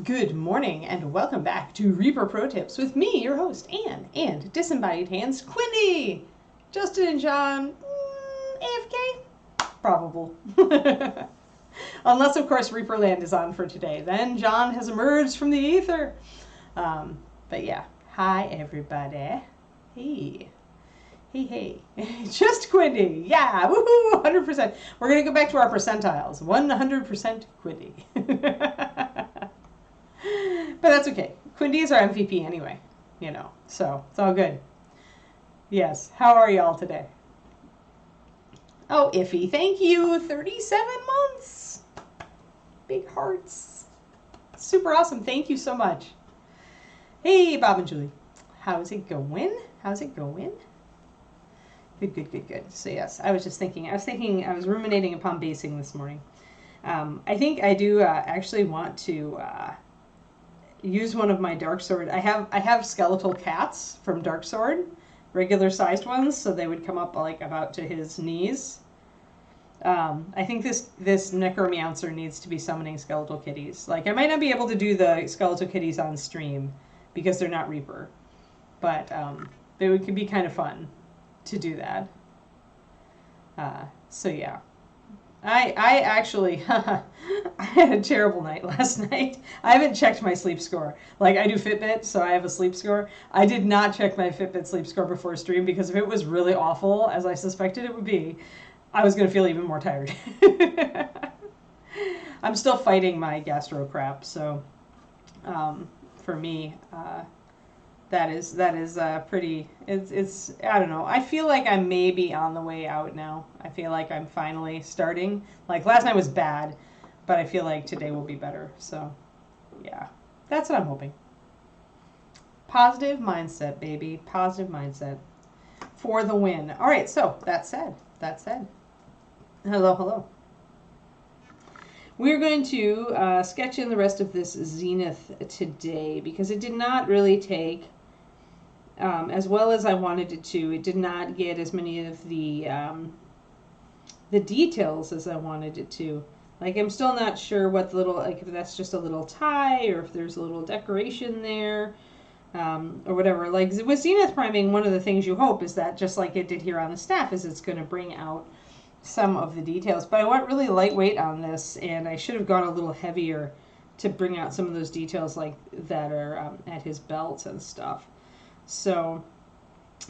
Good morning and welcome back to Reaper Pro Tips with me, your host, Anne, and Disembodied Hands, Quindy. Justin and John, AFK? Probable. Unless, of course, Reaper Land is on for today. Then John has emerged from the ether. But yeah, hi everybody. Hey. Hey. Just Quindy. Yeah, woohoo, 100%. We're going to go back to our percentiles. 100% Quindy. But that's okay. Quindy is our MVP anyway, so it's all good. Yes, how are y'all today? Oh, iffy, thank you. 37 months. Big hearts. Super awesome. Thank you so much. Hey, Bob and Julie. How's it going? Good. So yes, I was ruminating upon basing this morning. I think I do actually want to use one of my Dark Sword. I have skeletal cats from Dark Sword, regular sized ones, so they would come up like about to his knees. I think this necromancer needs to be summoning skeletal kitties. Like, I might not be able to do the skeletal kitties on stream because they're not Reaper, but it could be kind of fun to do that. So yeah. I actually, I had a terrible night last night. I haven't checked my sleep score. Like, I do Fitbit, so I have a sleep score. I did not check my Fitbit sleep score before stream because if it was really awful, as I suspected it would be, I was going to feel even more tired. I'm still fighting my gastro crap, so for me, that is pretty, it's I don't know. I feel like I'm maybe on the way out now. I feel like I'm finally starting. Like, last night was bad, but I feel like today will be better. So, yeah. That's what I'm hoping. Positive mindset, baby. Positive mindset for the win. All right, so that said. Hello. We're going to sketch in the rest of this Zenith today because it did not really take as well as I wanted it to. It did not get as many of the details as I wanted it to. Like, I'm still not sure what the little, like, if that's just a little tie or if there's a little decoration there, or whatever. Like, with Zenith priming, one of the things you hope is that, just like it did here on the staff, is it's going to bring out some of the details. But I went really lightweight on this, and I should have gone a little heavier to bring out some of those details like that are at his belt and stuff. So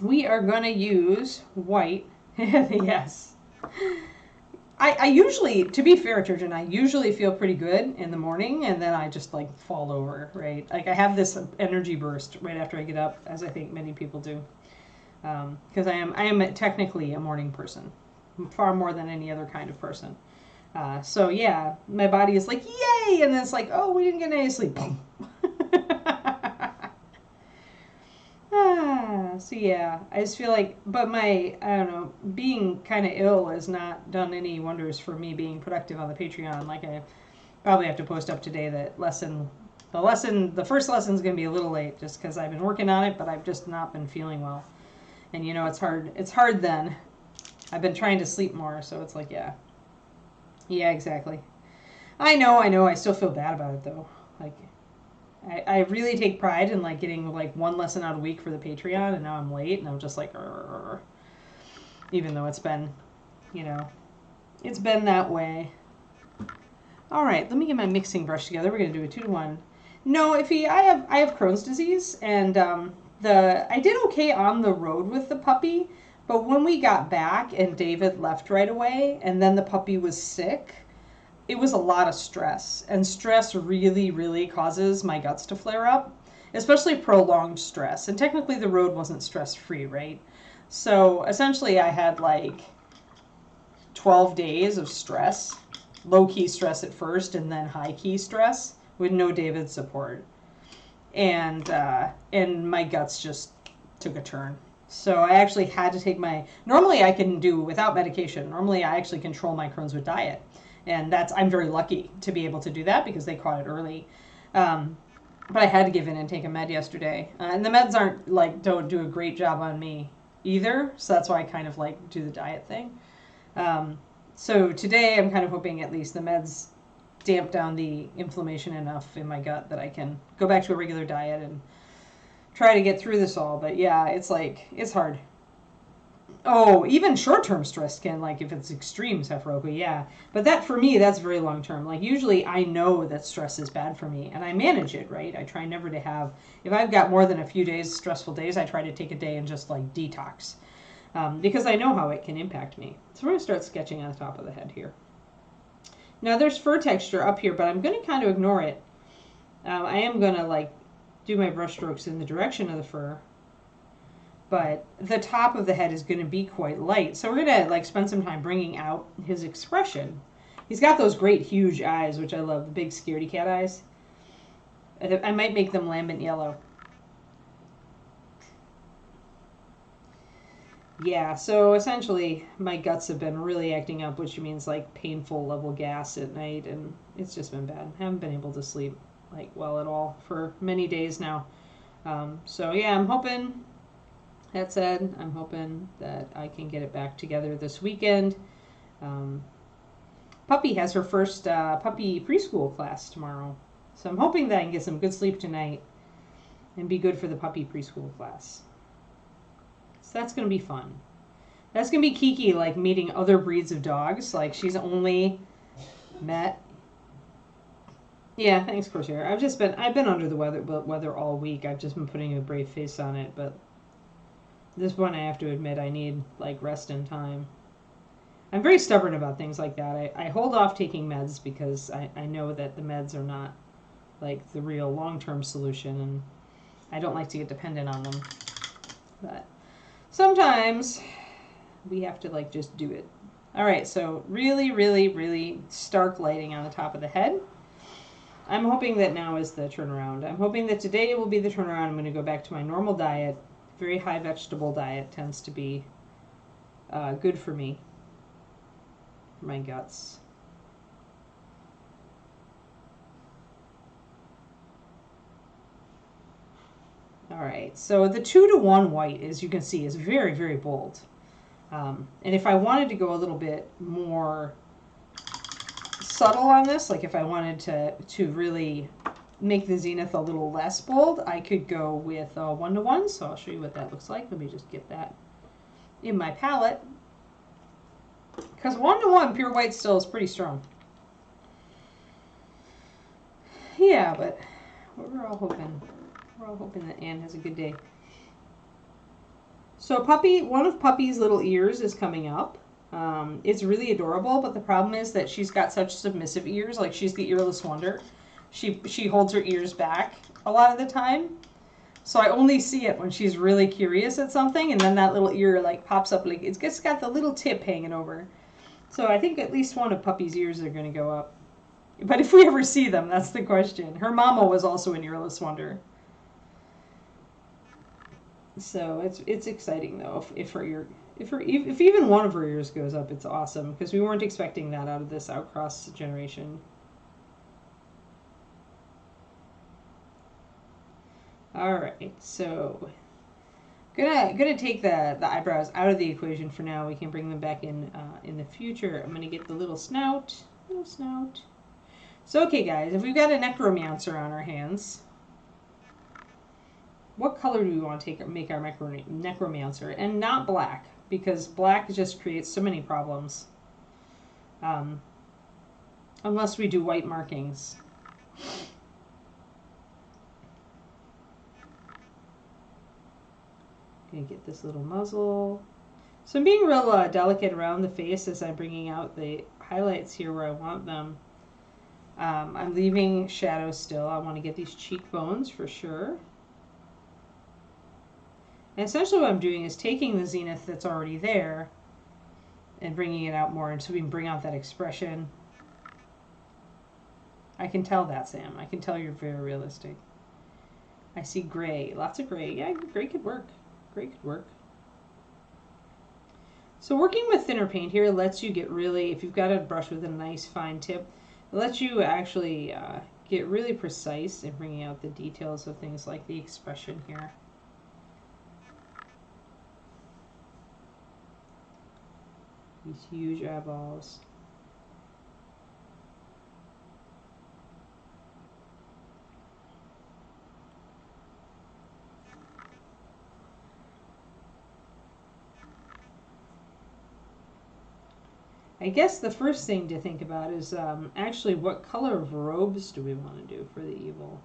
we are going to use white. Yes. I usually, to be fair, Turgeon, I usually feel pretty good in the morning, and then I just, like, fall over, right? Like, I have this energy burst right after I get up, as I think many people do. Because I am technically a morning person, far more than any other kind of person. So, yeah, my body is like, yay! And then it's like, oh, we didn't get any sleep. So yeah, I just feel like, but I don't know, being kind of ill has not done any wonders for me being productive on the Patreon. Like, I probably have to post up today that the first lesson is going to be a little late just because I've been working on it, but I've just not been feeling well. And it's hard then. I've been trying to sleep more, so it's like, yeah, exactly. I know, I still feel bad about it though. Like, I really take pride in, like, getting, like, one lesson out a week for the Patreon, and now I'm late, and I'm just like, even though it's been, it's been that way. All right, let me get my mixing brush together. We're going to do a 2-to-1. No, I have Crohn's disease, and I did okay on the road with the puppy, but when we got back and David left right away, and then the puppy was sick, it was a lot of stress, and stress really, really causes my guts to flare up, especially prolonged stress. And technically the road wasn't stress-free, right? So essentially I had like 12 days of stress, low-key stress at first, and then high-key stress with no David support. And my guts just took a turn. So I actually had to take normally I can do without medication. Normally I actually control my Crohn's with diet. And I'm very lucky to be able to do that because they caught it early. But I had to give in and take a med yesterday. And the meds don't do a great job on me either. So that's why I kind of do the diet thing. So today I'm kind of hoping at least the meds damp down the inflammation enough in my gut that I can go back to a regular diet and try to get through this all. But yeah, it's like, it's hard. Oh, even short-term stress can, like, if it's extreme Sephiroku, yeah. But that, for me, that's very long-term. Like, usually I know that stress is bad for me, and I manage it, right? I try never to have, if I've got more than a few days, stressful days, I try to take a day and just, like, detox. Because I know how it can impact me. So we're going to start sketching on the top of the head here. Now, there's fur texture up here, but I'm going to kind of ignore it. I am going to, like, do my brush strokes in the direction of the fur. But the top of the head is going to be quite light. So we're going to like spend some time bringing out his expression. He's got those great huge eyes, which I love, the big scaredy cat eyes. I might make them lambent yellow. Yeah, so essentially my guts have been really acting up, which means like painful level gas at night, and it's just been bad. I haven't been able to sleep like well at all for many days now. So yeah, I'm hoping... That said, I'm hoping that I can get it back together this weekend. Puppy has her first puppy preschool class tomorrow. So I'm hoping that I can get some good sleep tonight and be good for the puppy preschool class. So that's going to be fun. That's going to be Kiki, like, meeting other breeds of dogs. Like, she's only met... Yeah, thanks, Corsair. I've been under the weather all week. I've just been putting a brave face on it, but... This one, I have to admit, I need, like, rest and time. I'm very stubborn about things like that. I hold off taking meds because I know that the meds are not, like, the real long-term solution, and I don't like to get dependent on them. But sometimes we have to, like, just do it. All right, so really, really, really stark lighting on the top of the head. I'm hoping that now is the turnaround. I'm hoping that today will be the turnaround. I'm going to go back to my normal diet. Very high vegetable diet tends to be good for me, for my guts. All right, so the 2-to-1 white, as you can see, is very, very bold. And if I wanted to go a little bit more subtle on this, like if I wanted to really make the zenith a little less bold, I could go with 1-to-1. So I'll show you what that looks like. Let me just get that in my palette. Because 1-to-1 pure white still is pretty strong. Yeah, but we're all hoping that Anne has a good day. So one of Puppy's little ears is coming up. It's really adorable, but the problem is that she's got such submissive ears. Like, she's the earless wonder. She holds her ears back a lot of the time. So I only see it when she's really curious at something, and then that little ear like pops up. Like, it's just got the little tip hanging over. So I think at least one of Puppy's ears are going to go up. But if we ever see them, that's the question. Her mama was also an earless wonder. So it's exciting though. If even one of her ears goes up, it's awesome, because we weren't expecting that out of this outcross generation. All right, so gonna take the eyebrows out of the equation for now. We can bring them back in the future. I'm gonna get the little snout. So okay, guys, if we've got a necromancer on our hands, what color do we want to make our necromancer? And not black, because black just creates so many problems. Unless we do white markings. Gonna get this little muzzle. So I'm being real delicate around the face as I'm bringing out the highlights here where I want them. I'm leaving shadows still. I want to get these cheekbones for sure. And essentially what I'm doing is taking the zenith that's already there and bringing it out more, and so we can bring out that expression. I can tell that, Sam. I can tell you're very realistic. I see gray. Lots of gray. Yeah, gray could work. Gray could work. So working with thinner paint here lets you get really, if you've got a brush with a nice fine tip, it lets you actually get really precise in bringing out the details of things like the expression here. These huge eyeballs. I guess the first thing to think about is actually what color of robes do we want to do for the evil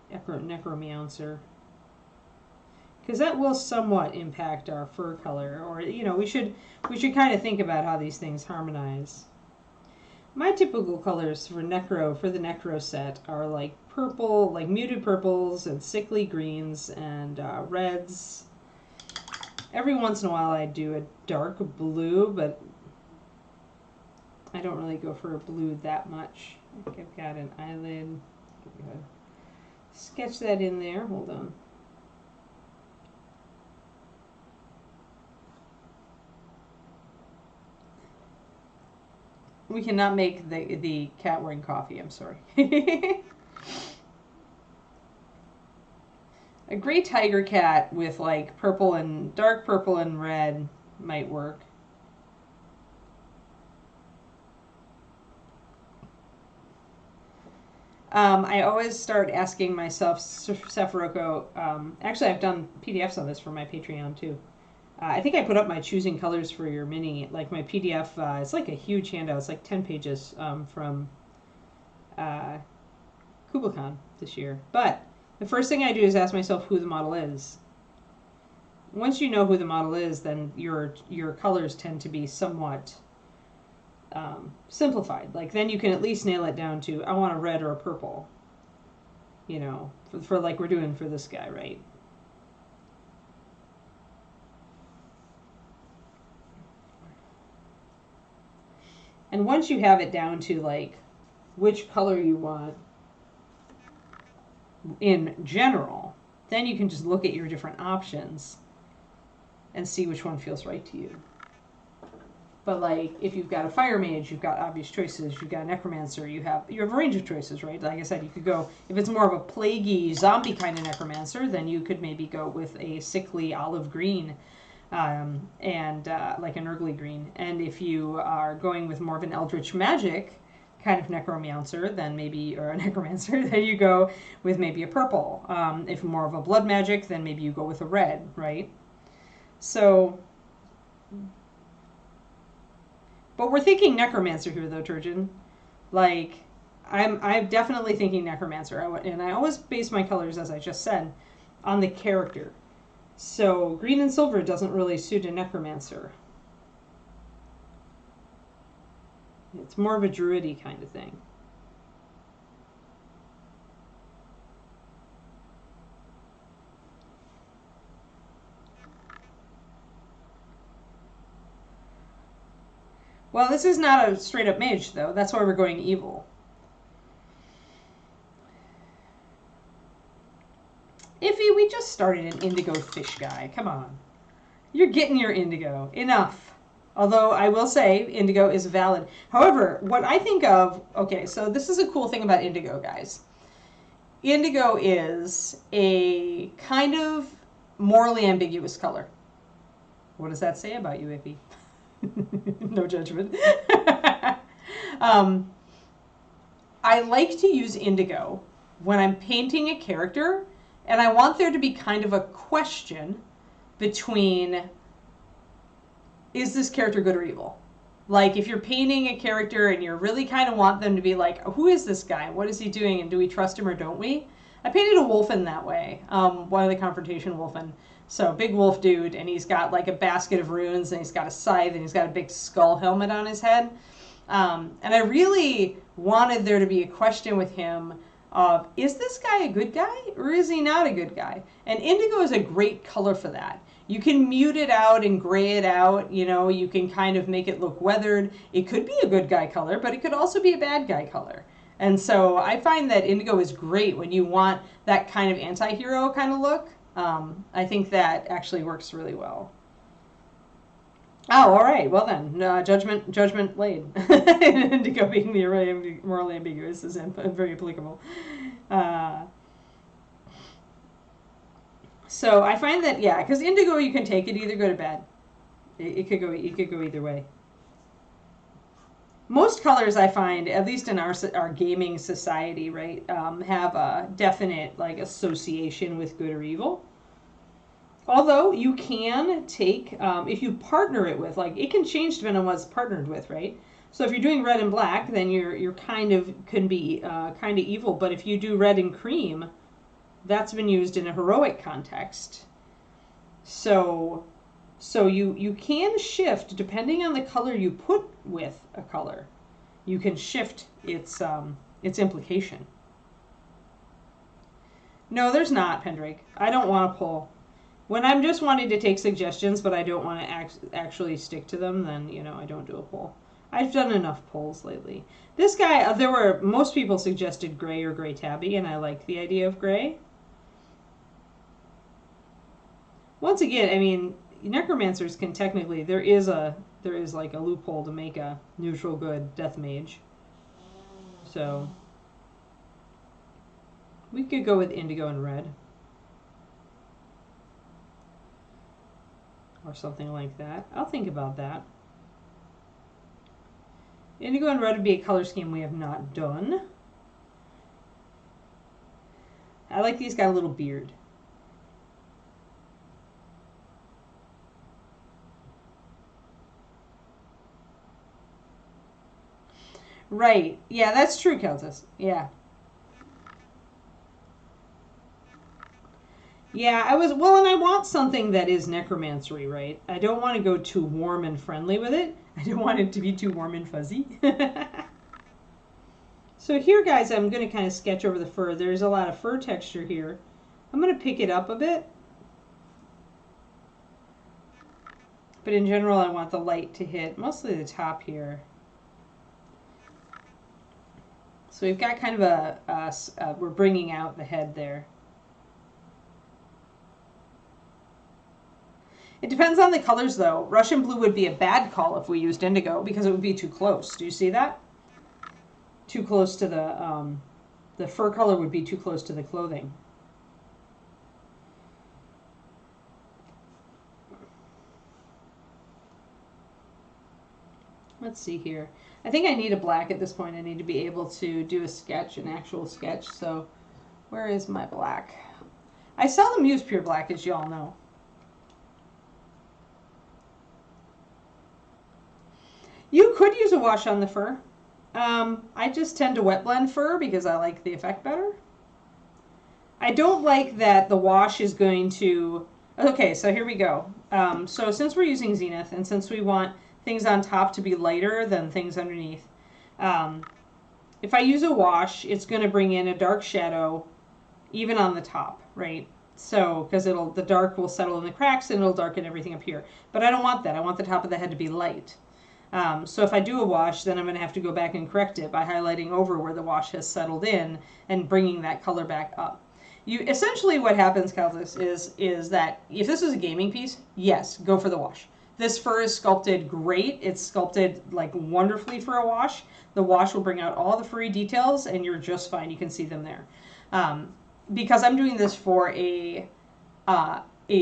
necromancer? Because that will somewhat impact our fur color, or we should kind of think about how these things harmonize. My typical colors for the necro set are like purple, like muted purples and sickly greens and reds. Every once in a while I do a dark blue, but I don't really go for a blue that much. I think I've got an eyelid. I'm gonna sketch that in there. Hold on. We cannot make the cat wearing coffee. I'm sorry. A gray tiger cat with like purple and dark purple and red might work. I always start asking myself, Sephiroco, actually I've done PDFs on this for my Patreon too. I think I put up my choosing colors for your mini, like my PDF, it's like a huge handout, it's like 10 pages from KublaCon this year. But the first thing I do is ask myself who the model is. Once you know who the model is, then your colors tend to be somewhat simplified. Like then you can at least nail it down to I want a red or a purple. For like we're doing for this guy, right? And once you have it down to like which color you want in general, then you can just look at your different options and see which one feels right to you. But like if you've got a fire mage, you've got obvious choices. You've got a necromancer, you have a range of choices, right? Like I said, you could go, if it's more of a plaguey zombie kind of necromancer, then you could maybe go with a sickly olive green and like an early green. And if you are going with more of an eldritch magic kind of necromancer, then maybe, or a necromancer, then you go with maybe a purple. If more of a blood magic, then maybe you go with a red, right? So, but we're thinking necromancer here though, Turgeon. Like, I'm definitely thinking necromancer. And I always base my colors, as I just said, on the character. So green and silver doesn't really suit a necromancer. It's more of a druidy kind of thing. Well, this is not a straight up mage though. That's why we're going evil. Iffy, we just started an indigo fish guy. Come on. You're getting your indigo. Enough. Although I will say indigo is valid. However, what I think of, okay, so this is a cool thing about indigo, guys. Indigo is a kind of morally ambiguous color. What does that say about you, Iffy? No judgment. I like to use indigo when I'm painting a character and I want there to be kind of a question between, is this character good or evil? Like if you're painting a character and you really kind of want them to be like, who is this guy? What is he doing? And do we trust him or don't we? I painted a wolfen that way. One of the confrontation wolfen. So big wolf dude, and he's got like a basket of runes, and he's got a scythe, and he's got a big skull helmet on his head. And I really wanted there to be a question with him of, is this guy a good guy or is he not a good guy? And indigo is a great color for that. You can mute it out and gray it out, you can kind of make it look weathered. It could be a good guy color, but it could also be a bad guy color. And so I find that indigo is great when you want that kind of anti-hero kind of look. I think that actually works really well. Oh, all right. Well then, judgment laid. Indigo being the morally ambiguous is very applicable. So I find that, yeah, because indigo, you can take it either good or bad. It could go either way. Most colors, I find, at least in our gaming society, right, have a definite like association with good or evil. Although you can take, if you partner it with, like, it can change depending on what it's partnered with, right? So if you're doing red and black, then you're kind of can be kind of evil. But if you do red and cream, that's been used in a heroic context. So you can shift depending on the color you put with a color. You can shift its implication. No, there's not, Pendrake. I don't want to pull. When I'm just wanting to take suggestions, but I don't want to actually stick to them, then, you know, I don't do a poll. I've done enough polls lately. This guy, most people suggested gray or gray tabby, and I like the idea of gray. Once again, I mean, necromancers can technically, there is like a loophole to make a neutral good death mage. So we could go with indigo and red. Or something like that. I'll think about that. Indigo and red would be a color scheme we have not done. I like these got a little beard. Right. Yeah, that's true, Keltis. Yeah. Yeah, and I want something that is necromancery, right? I don't want to go too warm and friendly with it. I don't want it to be too warm and fuzzy. So here, guys, I'm going to kind of sketch over the fur. There's a lot of fur texture here. I'm going to pick it up a bit. But in general, I want the light to hit mostly the top here. So we've got kind of we're bringing out the head there. It depends on the colors, though. Russian blue would be a bad call if we used indigo because it would be too close. Do you see that? Too close to the fur color would be too close to the clothing. Let's see here. I think I need a black at this point. I need to be able to do a sketch, an actual sketch. So where is my black? I seldom use pure black, as you all know. You could use a wash on the fur. I just tend to wet blend fur because I like the effect better. I don't like that the wash is going to... Okay, so here we go. So since we're using Zenith and since we want things on top to be lighter than things underneath, if I use a wash, it's going to bring in a dark shadow even on the top, right? So, because the dark will settle in the cracks and it'll darken everything up here. But I don't want that. I want the top of the head to be light. So if I do a wash, then I'm going to have to go back and correct it by highlighting over where the wash has settled in and bringing that color back up. Essentially what happens, Calthus, is that if this is a gaming piece, yes, go for the wash. This fur is sculpted great. It's sculpted like wonderfully for a wash. The wash will bring out all the furry details and you're just fine. You can see them there. Because I'm doing this for a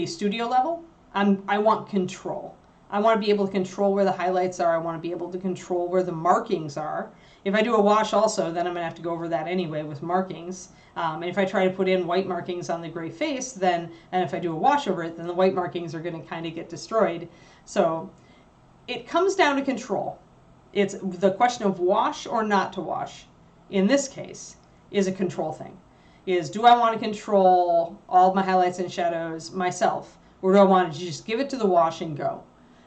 studio level, I want control. I want to be able to control where the highlights are. I want to be able to control where the markings are. If I do a wash also, then I'm going to have to go over that anyway with markings. And if I try to put in white markings on the gray face, and if I do a wash over it, then the white markings are going to kind of get destroyed. So it comes down to control. It's the question of wash or not to wash, in this case, is a control thing. Do I want to control all of my highlights and shadows myself, or do I want to just give it to the wash and go?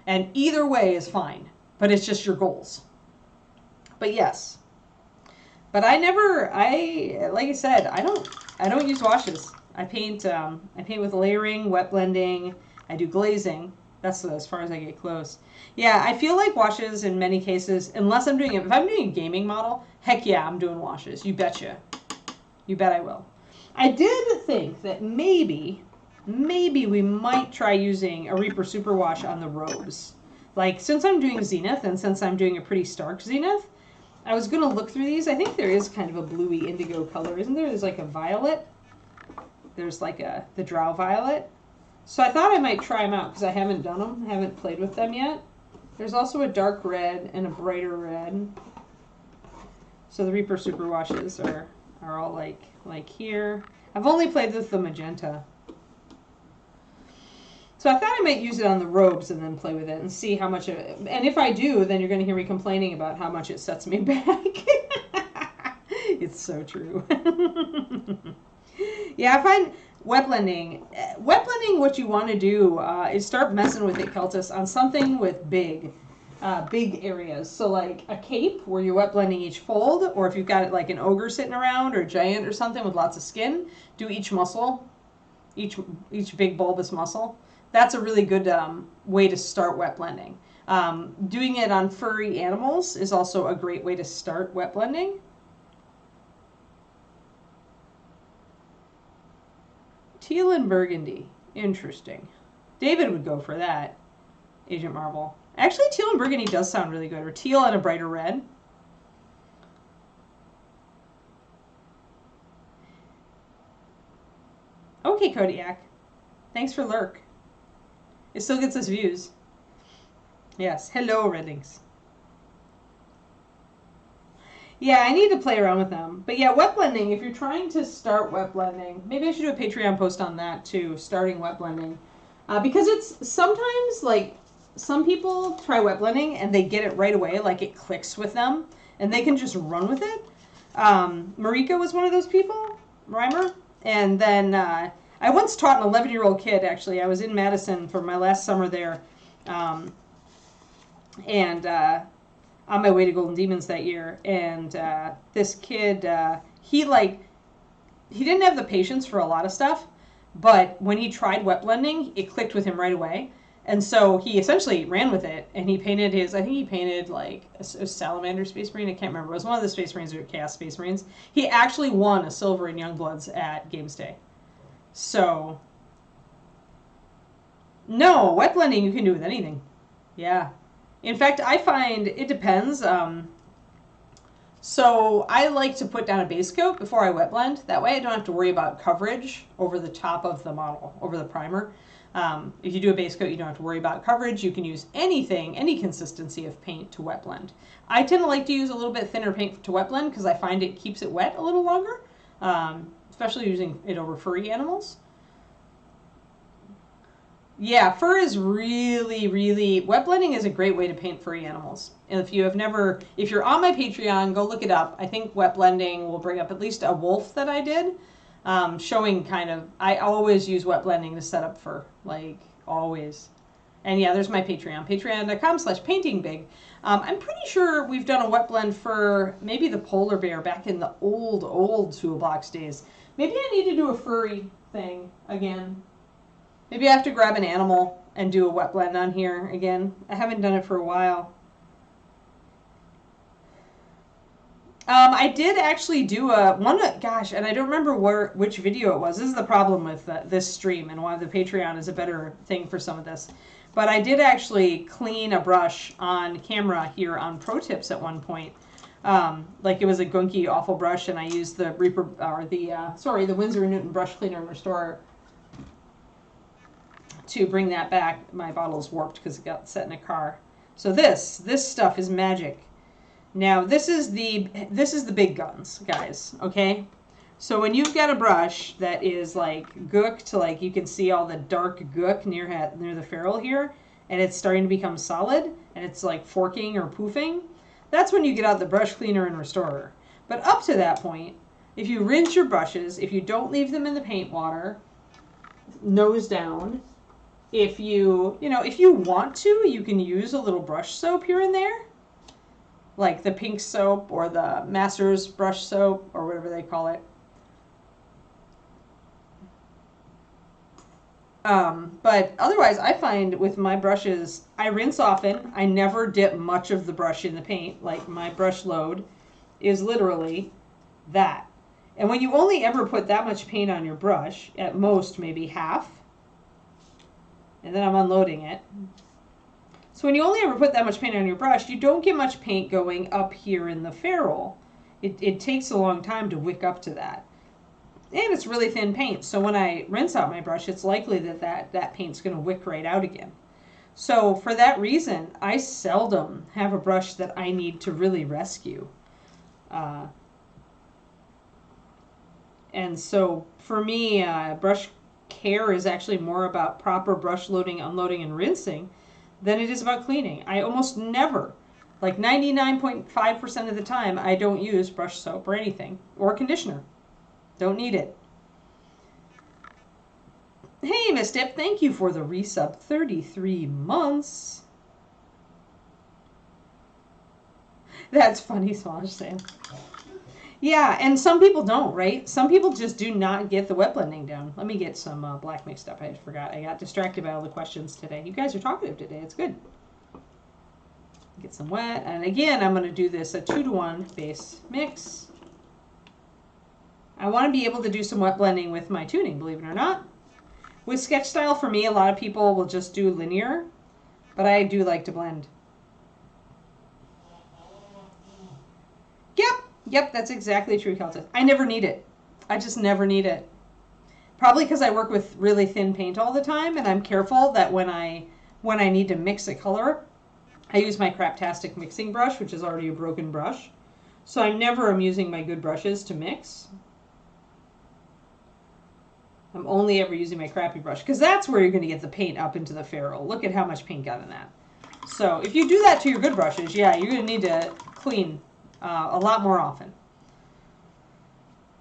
And either way is fine, but it's just your goals. But yes. But like I said, I don't use washes. I paint with layering, wet blending, I do glazing. That's as far as I get close. Yeah, I feel like washes in many cases, unless I'm doing it, if I'm doing a gaming model, heck yeah, I'm doing washes. You betcha. You bet I will. I did think that maybe we might try using a Reaper Super Wash on the robes. Like, since I'm doing Zenith and since I'm doing a pretty stark Zenith, I was going to look through these. I think there is kind of a bluey indigo color, isn't there? There's like a violet. There's like the Drow Violet. So I thought I might try them out because I haven't done them. I haven't played with them yet. There's also a dark red and a brighter red. So the Reaper Super Washes are all like here. I've only played with the magenta. So I thought I might use it on the robes and then play with it and see how much of it. And if I do, then you're going to hear me complaining about how much it sets me back. It's so true. Yeah, I find wet blending. What you want to do is start messing with it, Keltis, on something with big areas. So like a cape where you're wet blending each fold, or if you've got like an ogre sitting around or a giant or something with lots of skin, do each muscle, each big bulbous muscle. That's a really good way to start wet blending. Doing it on furry animals is also a great way to start wet blending. Teal and burgundy. Interesting. David would go for that. Agent Marvel. Actually, teal and burgundy does sound really good. Or teal and a brighter red. Okay, Kodiak. Thanks for lurk. It still gets us views. Yes. Hello, Reddings. Yeah, I need to play around with them. But yeah, wet blending, if you're trying to start wet blending, maybe I should do a Patreon post on that too, starting wet blending. Because it's sometimes like some people try wet blending and they get it right away, like it clicks with them and they can just run with it. Marika was one of those people, Reimer. And then I once taught an 11-year-old kid, actually. I was in Madison for my last summer there. On my way to Golden Demons that year, and this kid, he didn't have the patience for a lot of stuff, but when he tried wet blending, it clicked with him right away, and so he essentially ran with it, and he painted I think he painted like a Salamander Space Marine, I can't remember, it was one of the Space Marines or Chaos Space Marines. He actually won a silver in Youngbloods at Games Day. So, no, wet blending you can do with anything. Yeah. In fact, I find it depends. So I like to put down a base coat before I wet blend. That way I don't have to worry about coverage over the top of the model, over the primer. If you do a base coat, you don't have to worry about coverage. You can use anything, any consistency of paint to wet blend. I tend to like to use a little bit thinner paint to wet blend because I find it keeps it wet a little longer, especially using it over furry animals. Yeah, fur is really, wet blending is a great way to paint furry animals. And if you're on my Patreon, go look it up. I think wet blending will bring up at least a wolf that I did, showing kind of, I always use wet blending to set up fur, like always. And yeah, there's my Patreon, patreon.com/paintingbig. I'm pretty sure we've done a wet blend for maybe the polar bear back in the old toolbox days. Maybe I need to do a furry thing again. Maybe I have to grab an animal and do a wet blend on here again. I haven't done it for a while. I did actually do gosh, and I don't remember which video it was. This is the problem with this stream and why the Patreon is a better thing for some of this. But I did actually clean a brush on camera here on Pro Tips at one point. Like it was a gunky, awful brush, and I used the the Winsor & Newton brush cleaner and restorer to bring that back. My bottle's warped because it got set in a car. So this stuff is magic. Now this is the big guns, guys. Okay, so when you've got a brush that is like gook to like you can see all the dark gook near the ferrule here, and it's starting to become solid, and it's like forking or poofing. That's when you get out the brush cleaner and restorer. But up to that point, if you rinse your brushes, if you don't leave them in the paint water, nose down. If you want to, you can use a little brush soap here and there, like the pink soap or the Master's brush soap or whatever they call it. But otherwise, I find with my brushes, I rinse often. I never dip much of the brush in the paint. Like my brush load is literally that. And when you only ever put that much paint on your brush, at most maybe half, and then I'm unloading it. So when you only ever put that much paint on your brush, you don't get much paint going up here in the ferrule. It takes a long time to wick up to that. And it's really thin paint, so when I rinse out my brush, it's likely that paint's going to wick right out again. So for that reason, I seldom have a brush that I need to really rescue. And so for me, brush care is actually more about proper brush loading, unloading, and rinsing than it is about cleaning. I almost never, like 99.5% of the time, I don't use brush soap or anything, or conditioner. Don't need it. Hey, Miss Dip, thank you for the resub. 33 months. That's funny, Smash Sam. Yeah, and some people don't, right? Some people just do not get the wet blending down. Let me get some black mixed up. I forgot. I got distracted by all the questions today. You guys are talkative today. It's good. Get some wet. And again, I'm going to do this a 2-to-1 base mix. I want to be able to do some wet blending with my tuning, believe it or not. With sketch style, for me, a lot of people will just do linear, but I do like to blend. Yep, that's exactly true, Keltis. I never need it. I just never need it. Probably because I work with really thin paint all the time, and I'm careful that when I need to mix a color, I use my Craptastic mixing brush, which is already a broken brush. So I never am using my good brushes to mix. I'm only ever using my crappy brush, because that's where you're going to get the paint up into the ferrule. Look at how much paint got in that. So if you do that to your good brushes, yeah, you're going to need to clean a lot more often.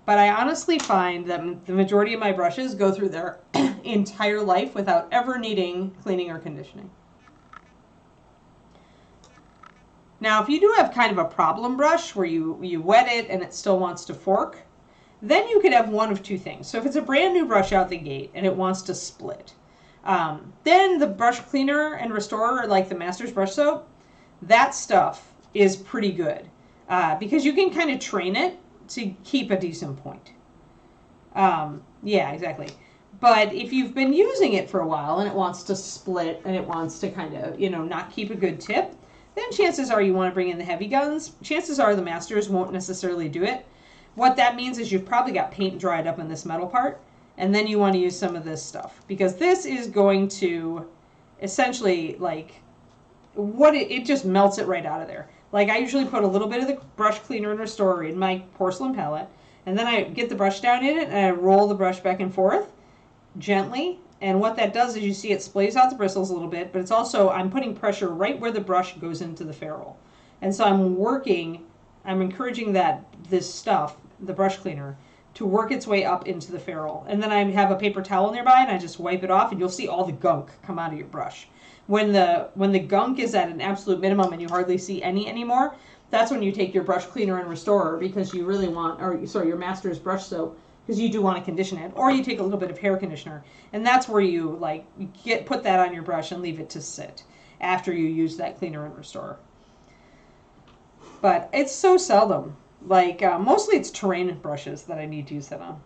But I honestly find that the majority of my brushes go through their entire life without ever needing cleaning or conditioning. Now, if you do have kind of a problem brush where you wet it and it still wants to fork, then you could have one of two things. So if it's a brand new brush out the gate and it wants to split, then the brush cleaner and restorer, like the Master's Brush Soap, that stuff is pretty good. Because you can kind of train it to keep a decent point. Yeah, exactly. But if you've been using it for a while and it wants to split and it wants to kind of, not keep a good tip, then chances are you want to bring in the heavy guns. Chances are the Masters won't necessarily do it. What that means is you've probably got paint dried up in this metal part, and then you want to use some of this stuff. Because this is going to essentially, like, it just melts it right out of there. Like, I usually put a little bit of the brush cleaner and restorer in my porcelain palette, and then I get the brush down in it, and I roll the brush back and forth gently. And what that does is you see it splays out the bristles a little bit, but it's also, I'm putting pressure right where the brush goes into the ferrule. And so I'm encouraging this stuff, the brush cleaner, to work its way up into the ferrule. And then I have a paper towel nearby, and I just wipe it off, and you'll see all the gunk come out of your brush. When the gunk is at an absolute minimum and you hardly see any anymore, that's when you take your brush cleaner and restorer, because you really want, your Master's Brush Soap, because you do want to condition it, or you take a little bit of hair conditioner, and that's where you put that on your brush and leave it to sit after you use that cleaner and restorer. But it's so seldom. Mostly it's terrain brushes that I need to use that on.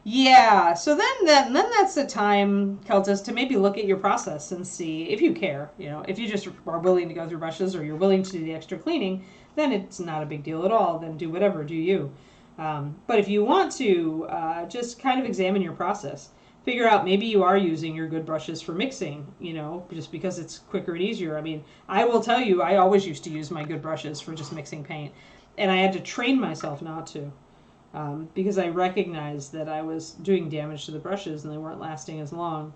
Yeah, so then that's the time, Keltis, to maybe look at your process and see if you care. If you just are willing to go through brushes, or you're willing to do the extra cleaning, then it's not a big deal at all. Then do whatever, do you. But if you want to just kind of examine your process, figure out maybe you are using your good brushes for mixing, just because it's quicker and easier. I mean, I will tell you, I always used to use my good brushes for just mixing paint, and I had to train myself not to. Because I recognized that I was doing damage to the brushes and they weren't lasting as long.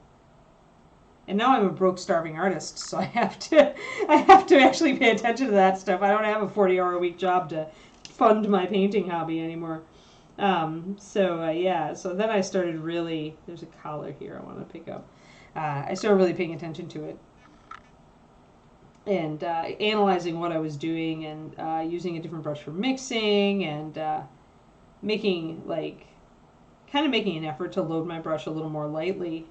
And now I'm a broke, starving artist, so I have to actually pay attention to that stuff. I don't have a 40-hour-a-week job to fund my painting hobby anymore. So then I started really, there's a collar here I want to pick up. I started really paying attention to it and analyzing what I was doing, and using a different brush for mixing, and making an effort to load my brush a little more lightly.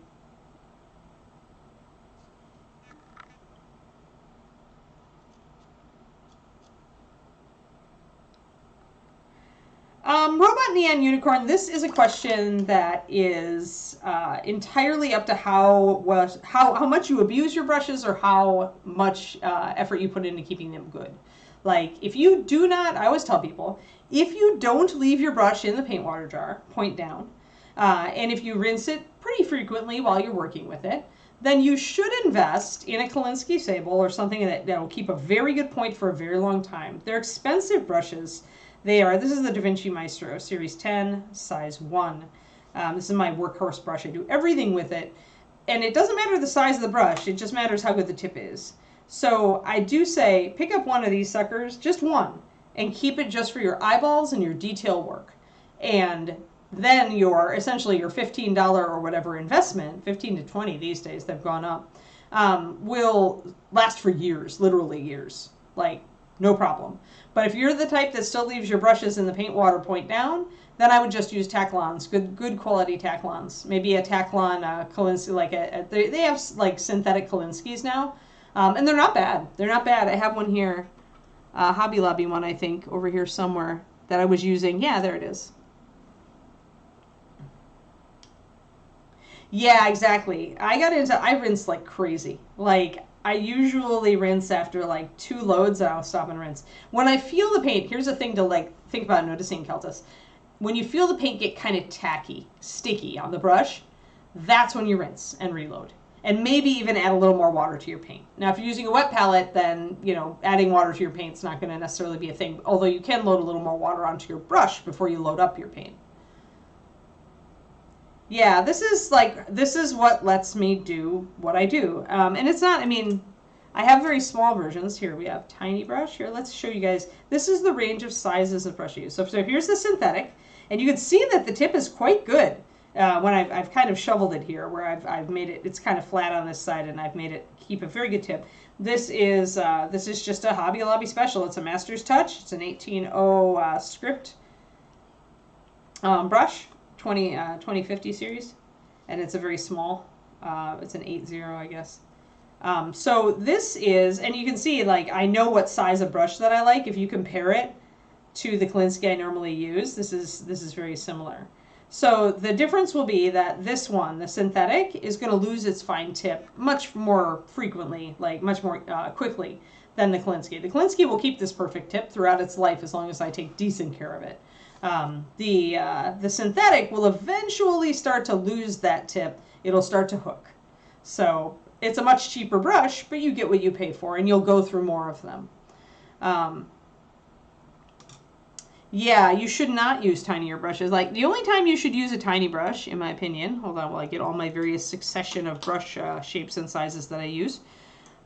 Robot Neon Unicorn, this is a question that is entirely up to how much you abuse your brushes, or how much effort you put into keeping them good. If you do not, I always tell people, if you don't leave your brush in the paint water jar, point down, and if you rinse it pretty frequently while you're working with it, then you should invest in a Kolinsky Sable or something that will keep a very good point for a very long time. They're expensive brushes This is the Da Vinci Maestro, Series 10, size 1. This is my workhorse brush. I do everything with it. And it doesn't matter the size of the brush, it just matters how good the tip is. So I do say, pick up one of these suckers, just one, and keep it just for your eyeballs and your detail work. And then essentially your $15 or whatever investment, 15 to 20 these days, they've gone up, will last for years, literally years. Like, no problem. But if you're the type that still leaves your brushes in the paint water point down, then I would just use Taklons, good quality Taklons. Maybe a Taklon Kolinsky, they have like synthetic Kolinskys now, and they're not bad. They're not bad. I have one here, Hobby Lobby one, I think, over here somewhere that I was using. Yeah, there it is. Yeah, exactly. I rinse like crazy. Like, I usually rinse after like 2 loads, and I'll stop and rinse. When I feel the paint, here's a thing to like think about noticing, Keltis. When you feel the paint get kind of tacky, sticky on the brush, that's when you rinse and reload. And maybe even add a little more water to your paint. Now, if you're using a wet palette, then, adding water to your paint's not going to necessarily be a thing, although you can load a little more water onto your brush before you load up your paint. Yeah, this is what lets me do what I do. And it's not, I have very small versions. Here we have tiny brush. Here, let's show you guys. This is the range of sizes of brush I use. So here's the synthetic, and you can see that the tip is quite good. When I've kind of shoveled it here, where I've made it, it's kind of flat on this side, and I've made it keep a very good tip. This is just a Hobby Lobby special. It's a Master's Touch. It's an 18.0 script brush, 2050 series, and it's a very small. It's an 8.0, I guess. So this is, and you can see, like, I know what size of brush that I like. If you compare it to the Kolinsky I normally use, this is very similar. So the difference will be that this one, the synthetic, is going to lose its fine tip much more frequently, like much more quickly than the Kolinsky. The Kolinsky will keep this perfect tip throughout its life as long as I take decent care of it. The synthetic will eventually start to lose that tip. It'll start to hook. So it's a much cheaper brush, but you get what you pay for, and you'll go through more of them. Yeah, you should not use tinier brushes. Like, the only time you should use a tiny brush, in my opinion, hold on while I get all my various succession of brush shapes and sizes that I use.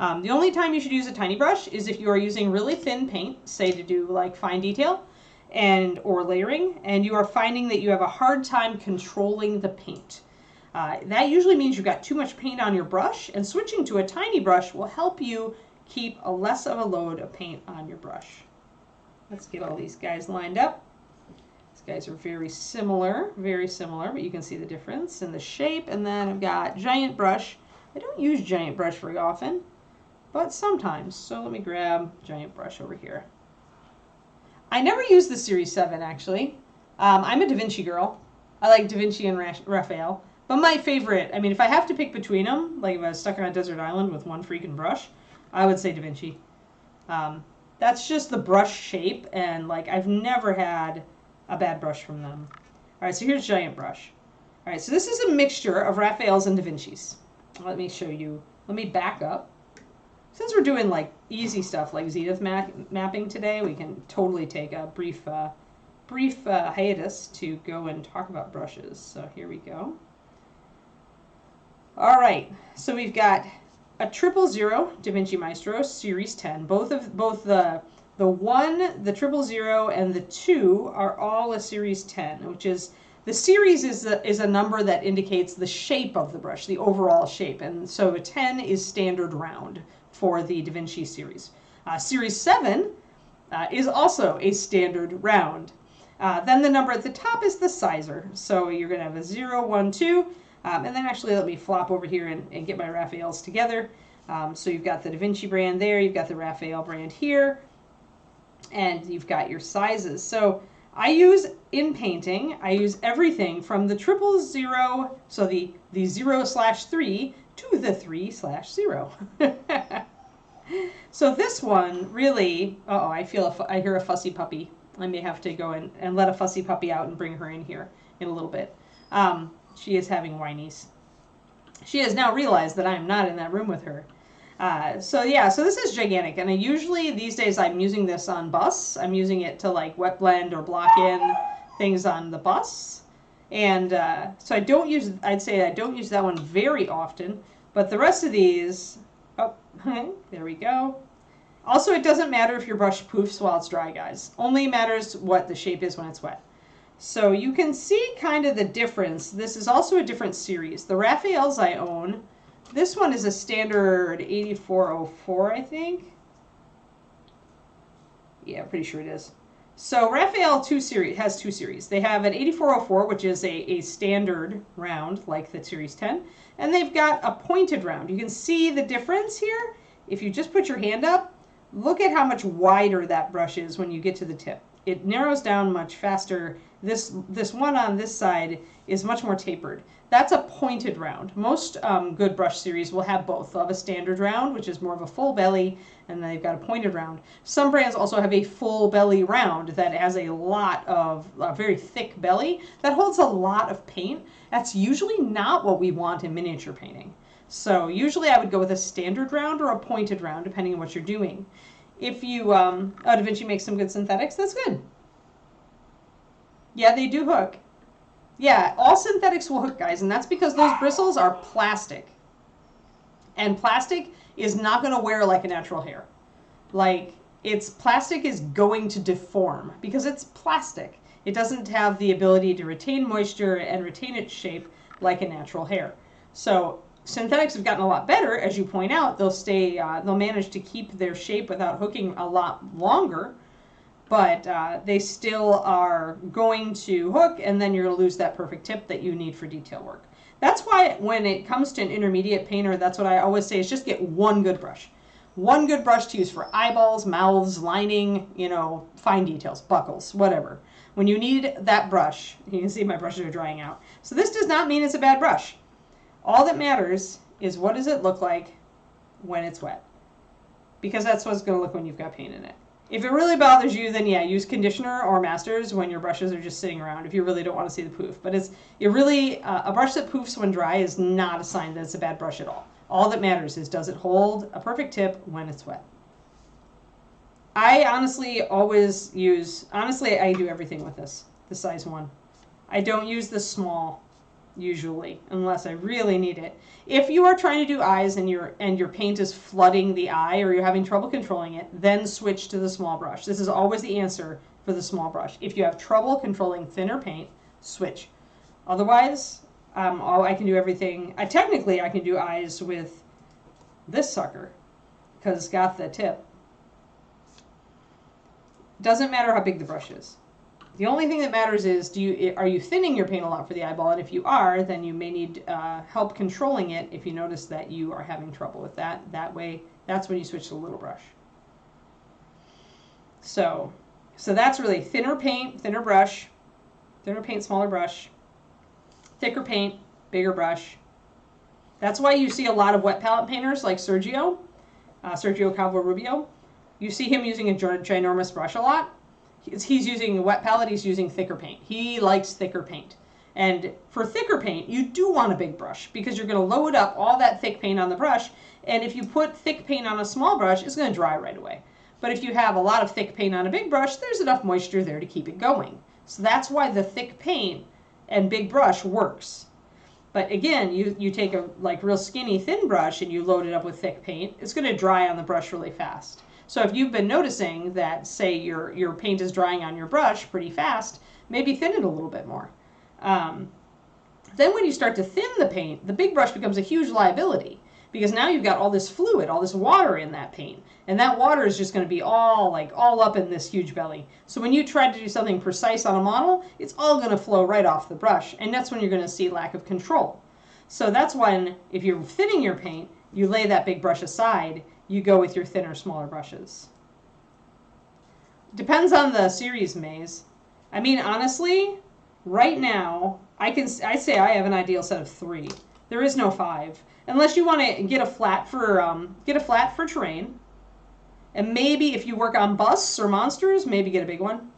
The only time you should use a tiny brush is if you are using really thin paint, say to do like fine detail or layering, and you are finding that you have a hard time controlling the paint. That usually means you've got too much paint on your brush, and switching to a tiny brush will help you keep a less of a load of paint on your brush. Let's get all these guys lined up. These guys are very similar, but you can see the difference in the shape. And then I've got giant brush. I don't use giant brush very often, but sometimes. So let me grab giant brush over here. I never use the Series 7, actually. I'm a Da Vinci girl. I like Da Vinci and Raphael. But my favorite, if I have to pick between them, like if I was stuck on a desert island with one freaking brush, I would say Da Vinci. That's just the brush shape, and like I've never had a bad brush from them. All right, so here's giant brush. All right, so this is a mixture of Raphael's and Da Vinci's. Let me show you. Let me back up. Since we're doing like easy stuff like zenith mapping today, we can totally take a brief hiatus to go and talk about brushes. So here we go. All right, so we've got a 000 Da Vinci Maestro Series 10. Both the 1, the 000, and the 2 are all a Series 10, which is, the series is a number that indicates the shape of the brush, the overall shape. And so a 10 is standard round for the Da Vinci series. Series 7 is also a standard round. Then the number at the top is the sizer. So you're going to have a 0, 1, 2. And then actually let me flop over here and get my Raphaels together. So you've got the Da Vinci brand there, you've got the Raphael brand here, and you've got your sizes. So I use, in painting, I use everything from the 000, so the 0/3, to the 3/0. So this one really, I hear a fussy puppy. I may have to go and let a fussy puppy out and bring her in here in a little bit. She is having whinies. She has now realized that I am not in that room with her. So yeah, so this is gigantic, and usually these days I'm using this on bus. I'm using it to like wet blend or block in things on the bus, and so I don't use. I'd say I don't use that one very often, but the rest of these. Oh, there we go. Also, it doesn't matter if your brush poofs while it's dry, guys. Only matters what the shape is when it's wet. So you can see kind of the difference. This is also a different series. The Raphaels I own. This one is a standard 8404, I think. Yeah, pretty sure it is. So Raphael has two series. They have an 8404, which is a standard round, like the Series 10, and they've got a pointed round. You can see the difference here. If you just put your hand up, look at how much wider that brush is when you get to the tip. It narrows down much faster. This one on this side is much more tapered. That's a pointed round. Most good brush series will have both. They'll have a standard round, which is more of a full belly, and then they've got a pointed round. Some brands also have a full belly round that has a lot of very thick belly that holds a lot of paint. That's usually not what we want in miniature painting. So usually I would go with a standard round or a pointed round, depending on what you're doing. If you, oh, DaVinci makes some good synthetics, that's good. Yeah, they do hook. Yeah, all synthetics will hook, guys, and that's because those bristles are plastic. And plastic is not going to wear like a natural hair. Like, plastic is going to deform because it's plastic. It doesn't have the ability to retain moisture and retain its shape like a natural hair. So synthetics have gotten a lot better, as you point out. They'll manage to keep their shape without hooking a lot longer. But they still are going to hook, and then you're going to lose that perfect tip that you need for detail work. That's why when it comes to an intermediate painter, that's what I always say is just get one good brush. One good brush to use for eyeballs, mouths, lining, fine details, buckles, whatever. When you need that brush, you can see my brushes are drying out. So this does not mean it's a bad brush. All that matters is what does it look like when it's wet. Because that's what it's going to look when you've got paint in it. If it really bothers you, then yeah, use conditioner or masters when your brushes are just sitting around if you really don't want to see the poof. But a brush that poofs when dry is not a sign that it's a bad brush at all. All that matters is does it hold a perfect tip when it's wet. I honestly I do everything with this, the size 1. I don't use the small usually, unless I really need it. If you are trying to do eyes and your paint is flooding the eye or you're having trouble controlling it, then switch to the small brush. This is always the answer for the small brush. If you have trouble controlling thinner paint, switch. Otherwise, I can do everything. Technically, I can do eyes with this sucker because it's got the tip. Doesn't matter how big the brush is. The only thing that matters is are you thinning your paint a lot for the eyeball? And if you are, then you may need help controlling it if you notice that you are having trouble with that. That way, that's when you switch to the little brush. So that's really thinner paint, thinner brush, thinner paint, smaller brush, thicker paint, bigger brush. That's why you see a lot of wet palette painters like Sergio Calvo Rubio. You see him using a ginormous brush a lot. He's using a wet palette, he's using thicker paint. He likes thicker paint. And for thicker paint, you do want a big brush because you're going to load up all that thick paint on the brush. And if you put thick paint on a small brush, it's going to dry right away. But if you have a lot of thick paint on a big brush, there's enough moisture there to keep it going. So that's why the thick paint and big brush works. But again, you take a real skinny thin brush and you load it up with thick paint, it's going to dry on the brush really fast. So if you've been noticing that, say, your paint is drying on your brush pretty fast, maybe thin it a little bit more. Then when you start to thin the paint, the big brush becomes a huge liability because now you've got all this fluid, all this water in that paint. And that water is just going to be all up in this huge belly. So when you try to do something precise on a model, it's all going to flow right off the brush. And that's when you're going to see lack of control. So that's when, if you're thinning your paint, you lay that big brush aside, you go with your thinner, smaller brushes. Depends on the series, Maze. I mean, honestly, right now, I say I have an ideal set of 3. There is no 5. Unless you want to get a flat for terrain. And maybe if you work on busts or monsters, maybe get a big one.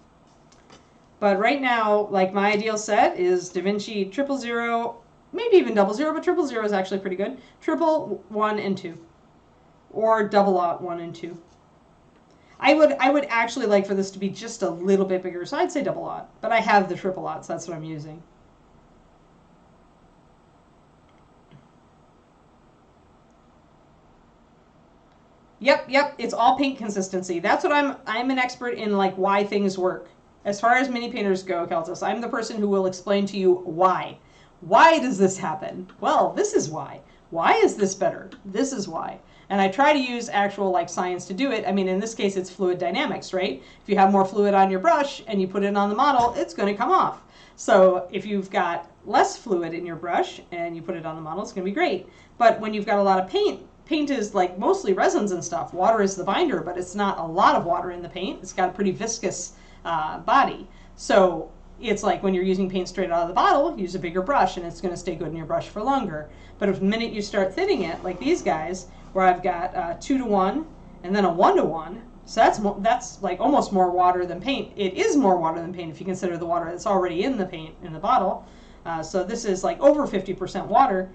But right now, my ideal set is DaVinci 000, maybe even 00, but 000 is actually pretty good. 1, 1, and 2. or double aught 1 and 2. I would actually like for this to be just a little bit bigger, so I'd say double aught, but I have the triple aught, so that's what I'm using. Yep, it's all paint consistency. That's what I'm an expert in, like, why things work. As far as mini painters go, Keltis, I'm the person who will explain to you why. Why does this happen? Well, this is why. Why is this better? This is why. And I try to use actual, like, science to do it. I mean, in this case, it's fluid dynamics, right? If you have more fluid on your brush and you put it on the model, it's going to come off. So if you've got less fluid in your brush and you put it on the model, it's going to be great. But when you've got a lot of paint is like mostly resins and stuff. Water is the binder, but it's not a lot of water in the paint. It's got a pretty viscous body. So it's like when you're using paint straight out of the bottle, use a bigger brush and it's going to stay good in your brush for longer. But if the minute you start thinning it, like these guys, where I've got 2 to 1 and then a 1 to 1, so that's like almost more water than paint. It is more water than paint if you consider the water that's already in the paint in the bottle. So this is like over 50% water.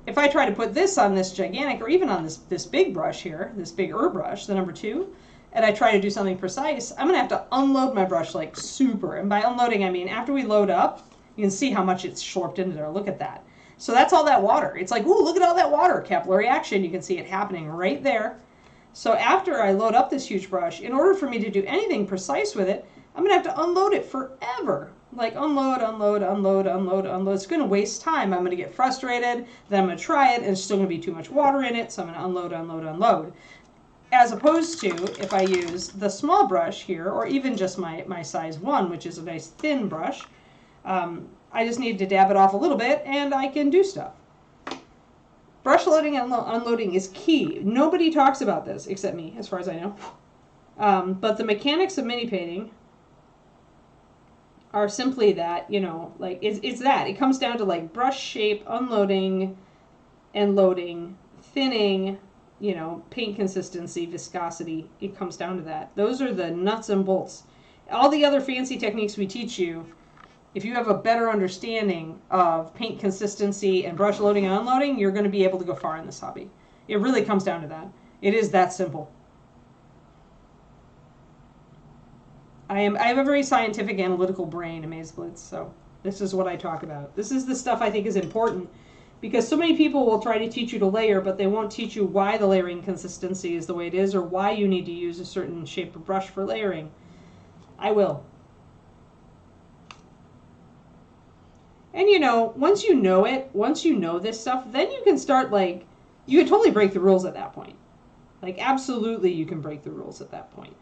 If I try to put this on this gigantic, or even on this big brush here, this big brush, the number 2, and I try to do something precise, I'm going to have to unload my brush like super. And by unloading, I mean after we load up, you can see how much it's slurped into there. Look at that. So that's all that water. It's like, ooh, look at all that water. Capillary action. You can see it happening right there. So after I load up this huge brush, in order for me to do anything precise with it, I'm going to have to unload it forever. Like unload. It's going to waste time. I'm going to get frustrated. Then I'm going to try it and it's still going to be too much water in it. So I'm going to unload. As opposed to if I use the small brush here, or even just my size 1, which is a nice thin brush, I just need to dab it off a little bit and I can do stuff. Brush loading and unloading is key. Nobody talks about this except me, as far as I know. But the mechanics of mini painting are simply that, you know, like it's that. It comes down to like brush shape, unloading and loading, thinning, you know, paint consistency, viscosity. It comes down to that. Those are the nuts and bolts. All the other fancy techniques we teach you, if you have a better understanding of paint consistency and brush loading and unloading, you're going to be able to go far in this hobby. It really comes down to that. It is that simple. I have a very scientific, analytical brain, amazingly, so this is what I talk about. This is the stuff I think is important, because so many people will try to teach you to layer, but they won't teach you why the layering consistency is the way it is, or why you need to use a certain shape of brush for layering. I will. And you know, once you know it, once you know this stuff, then you can start, like, you can totally break the rules at that point. Like, absolutely you can break the rules at that point.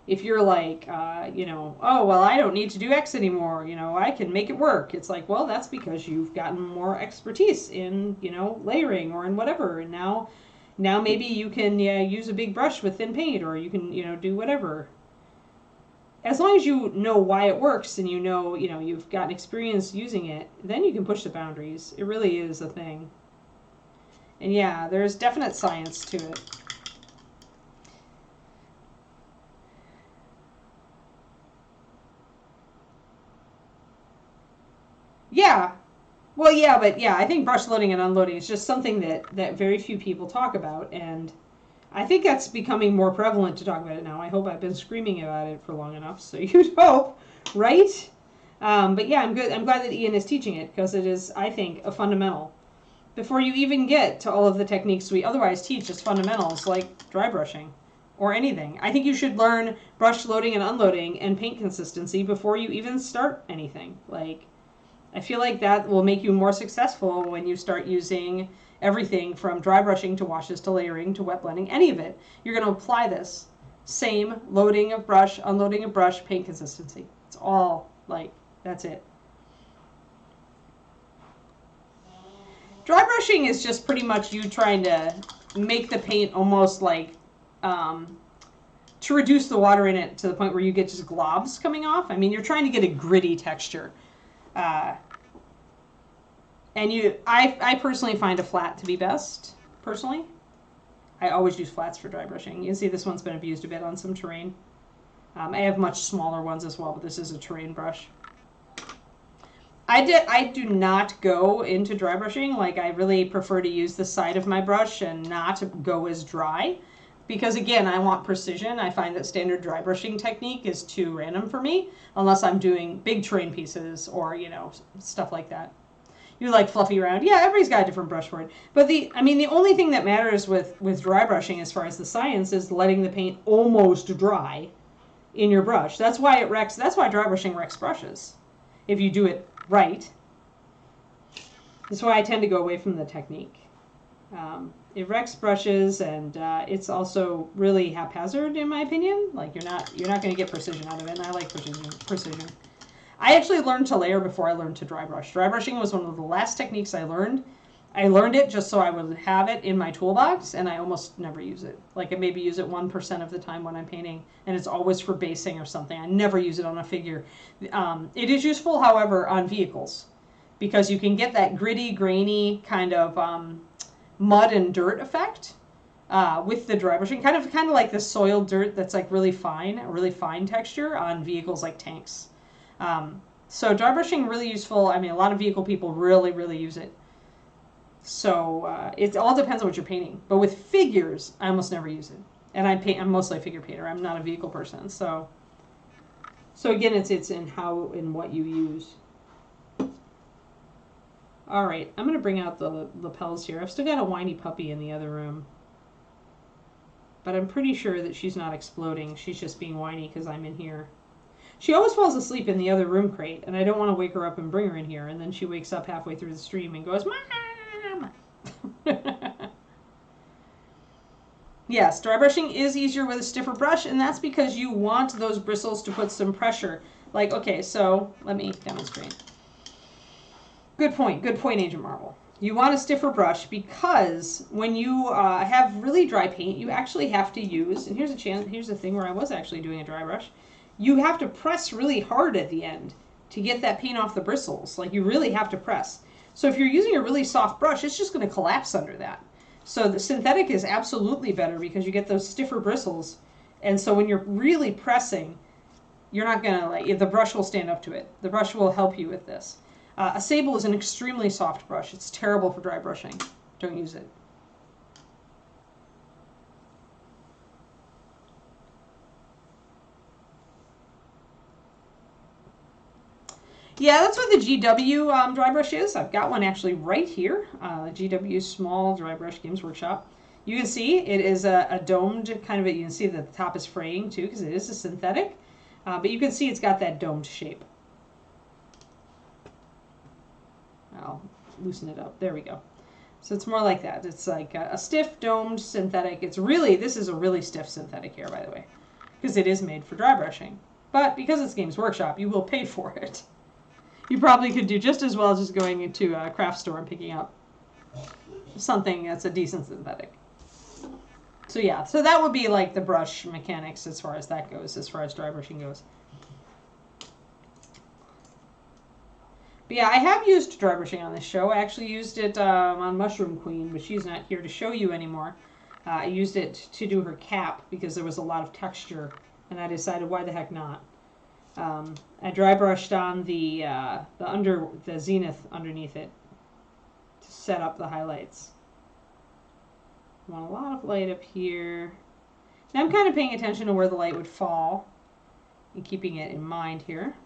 If you're like, you know, oh, well, I don't need to do X anymore, you know, I can make it work. It's like, well, that's because you've gotten more expertise in, you know, layering or in whatever. And now maybe you can use a big brush with thin paint, or you can, you know, do whatever. As long as you know why it works and you know, you've gotten experience using it, then you can push the boundaries. It really is a thing. And yeah, there's definite science to it. Yeah. Well, yeah, but yeah, I think brush loading and unloading is just something that very few people talk about, and I think that's becoming more prevalent to talk about it now. I hope I've been screaming about it for long enough, so you'd hope, right? But yeah, I'm good. I'm glad that Ian is teaching it, because it is, I think, a fundamental. Before you even get to all of the techniques we otherwise teach as fundamentals, like dry brushing or anything, I think you should learn brush loading and unloading and paint consistency before you even start anything. Like, I feel like that will make you more successful when you start using everything from dry brushing to washes to layering to wet blending, any of it. You're going to apply this same loading of brush, unloading of brush, paint consistency. It's all like, that's it. Dry brushing is just pretty much you trying to make the paint almost like, to reduce the water in it to the point where you get just globs coming off. I mean, you're trying to get a gritty texture. And I personally find a flat to be best, personally. I always use flats for dry brushing. You can see this one's been abused a bit on some terrain. I have much smaller ones as well, but this is a terrain brush. I do not go into dry brushing. Like, I really prefer to use the side of my brush and not go as dry. Because again, I want precision. I find that standard dry brushing technique is too random for me, unless I'm doing big terrain pieces or, you know, stuff like that. You like fluffy round. Yeah, everybody's got a different brush for it. But the only thing that matters with dry brushing as far as the science is letting the paint almost dry in your brush. That's why it wrecks. That's why dry brushing wrecks brushes. If you do it right. That's why I tend to go away from the technique. It wrecks brushes, and it's also really haphazard in my opinion. Like, you're not going to get precision out of it, and I like precision. I actually learned to layer before I learned to dry brush. Dry brushing was one of the last techniques I learned. I learned it just so I would have it in my toolbox, and I almost never use it. Like, I maybe use it 1% of the time when I'm painting, and it's always for basing or something. I never use it on a figure. It is useful, however, on vehicles, because you can get that gritty, grainy kind of mud and dirt effect with the dry brushing. Kind of like the soiled dirt that's like really fine texture on vehicles like tanks. So dry brushing really useful. I mean, a lot of vehicle people really use it. So it all depends on what you're painting. But with figures, I almost never use it. And I'm mostly a figure painter. I'm not a vehicle person. So again, it's in what you use. All right, I'm going to bring out the lapels here. I've still got a whiny puppy in the other room. But I'm pretty sure that she's not exploding. She's just being whiny because I'm in here. She always falls asleep in the other room crate, and I don't want to wake her up and bring her in here. And then she wakes up halfway through the stream and goes, Mom! Yes, dry brushing is easier with a stiffer brush, and that's because you want those bristles to put some pressure. Like, okay, so let me demonstrate. Good point, Agent Marvel. You want a stiffer brush because when you have really dry paint, you actually have to use, and here's the thing where I was actually doing a dry brush. You have to press really hard at the end to get that paint off the bristles. Like, you really have to press. So if you're using a really soft brush, it's just going to collapse under that. So the synthetic is absolutely better because you get those stiffer bristles. And so when you're really pressing, you're not going to, the brush will stand up to it. The brush will help you with this. A sable is an extremely soft brush. It's terrible for dry brushing. Don't use it. Yeah, that's what the GW dry brush is. I've got one actually right here. GW Small Dry Brush Games Workshop. You can see it is a domed kind of, you can see that the top is fraying too because it is a synthetic. But you can see it's got that domed shape. I'll loosen it up. There we go. So it's more like that. It's like a stiff domed synthetic. This is a really stiff synthetic here, by the way, because it is made for dry brushing. But because it's Games Workshop, you will pay for it. You probably could do just as well as just going into a craft store and picking up something that's a decent synthetic. So yeah, so that would be like the brush mechanics as far as that goes, as far as dry brushing goes. But yeah, I have used dry brushing on this show. I actually used it on Mushroom Queen, but she's not here to show you anymore. I used it to do her cap because there was a lot of texture, and I decided why the heck not. I dry brushed on the zenith underneath it to set up the highlights. I want a lot of light up here. Now I'm kind of paying attention to where the light would fall and keeping it in mind here.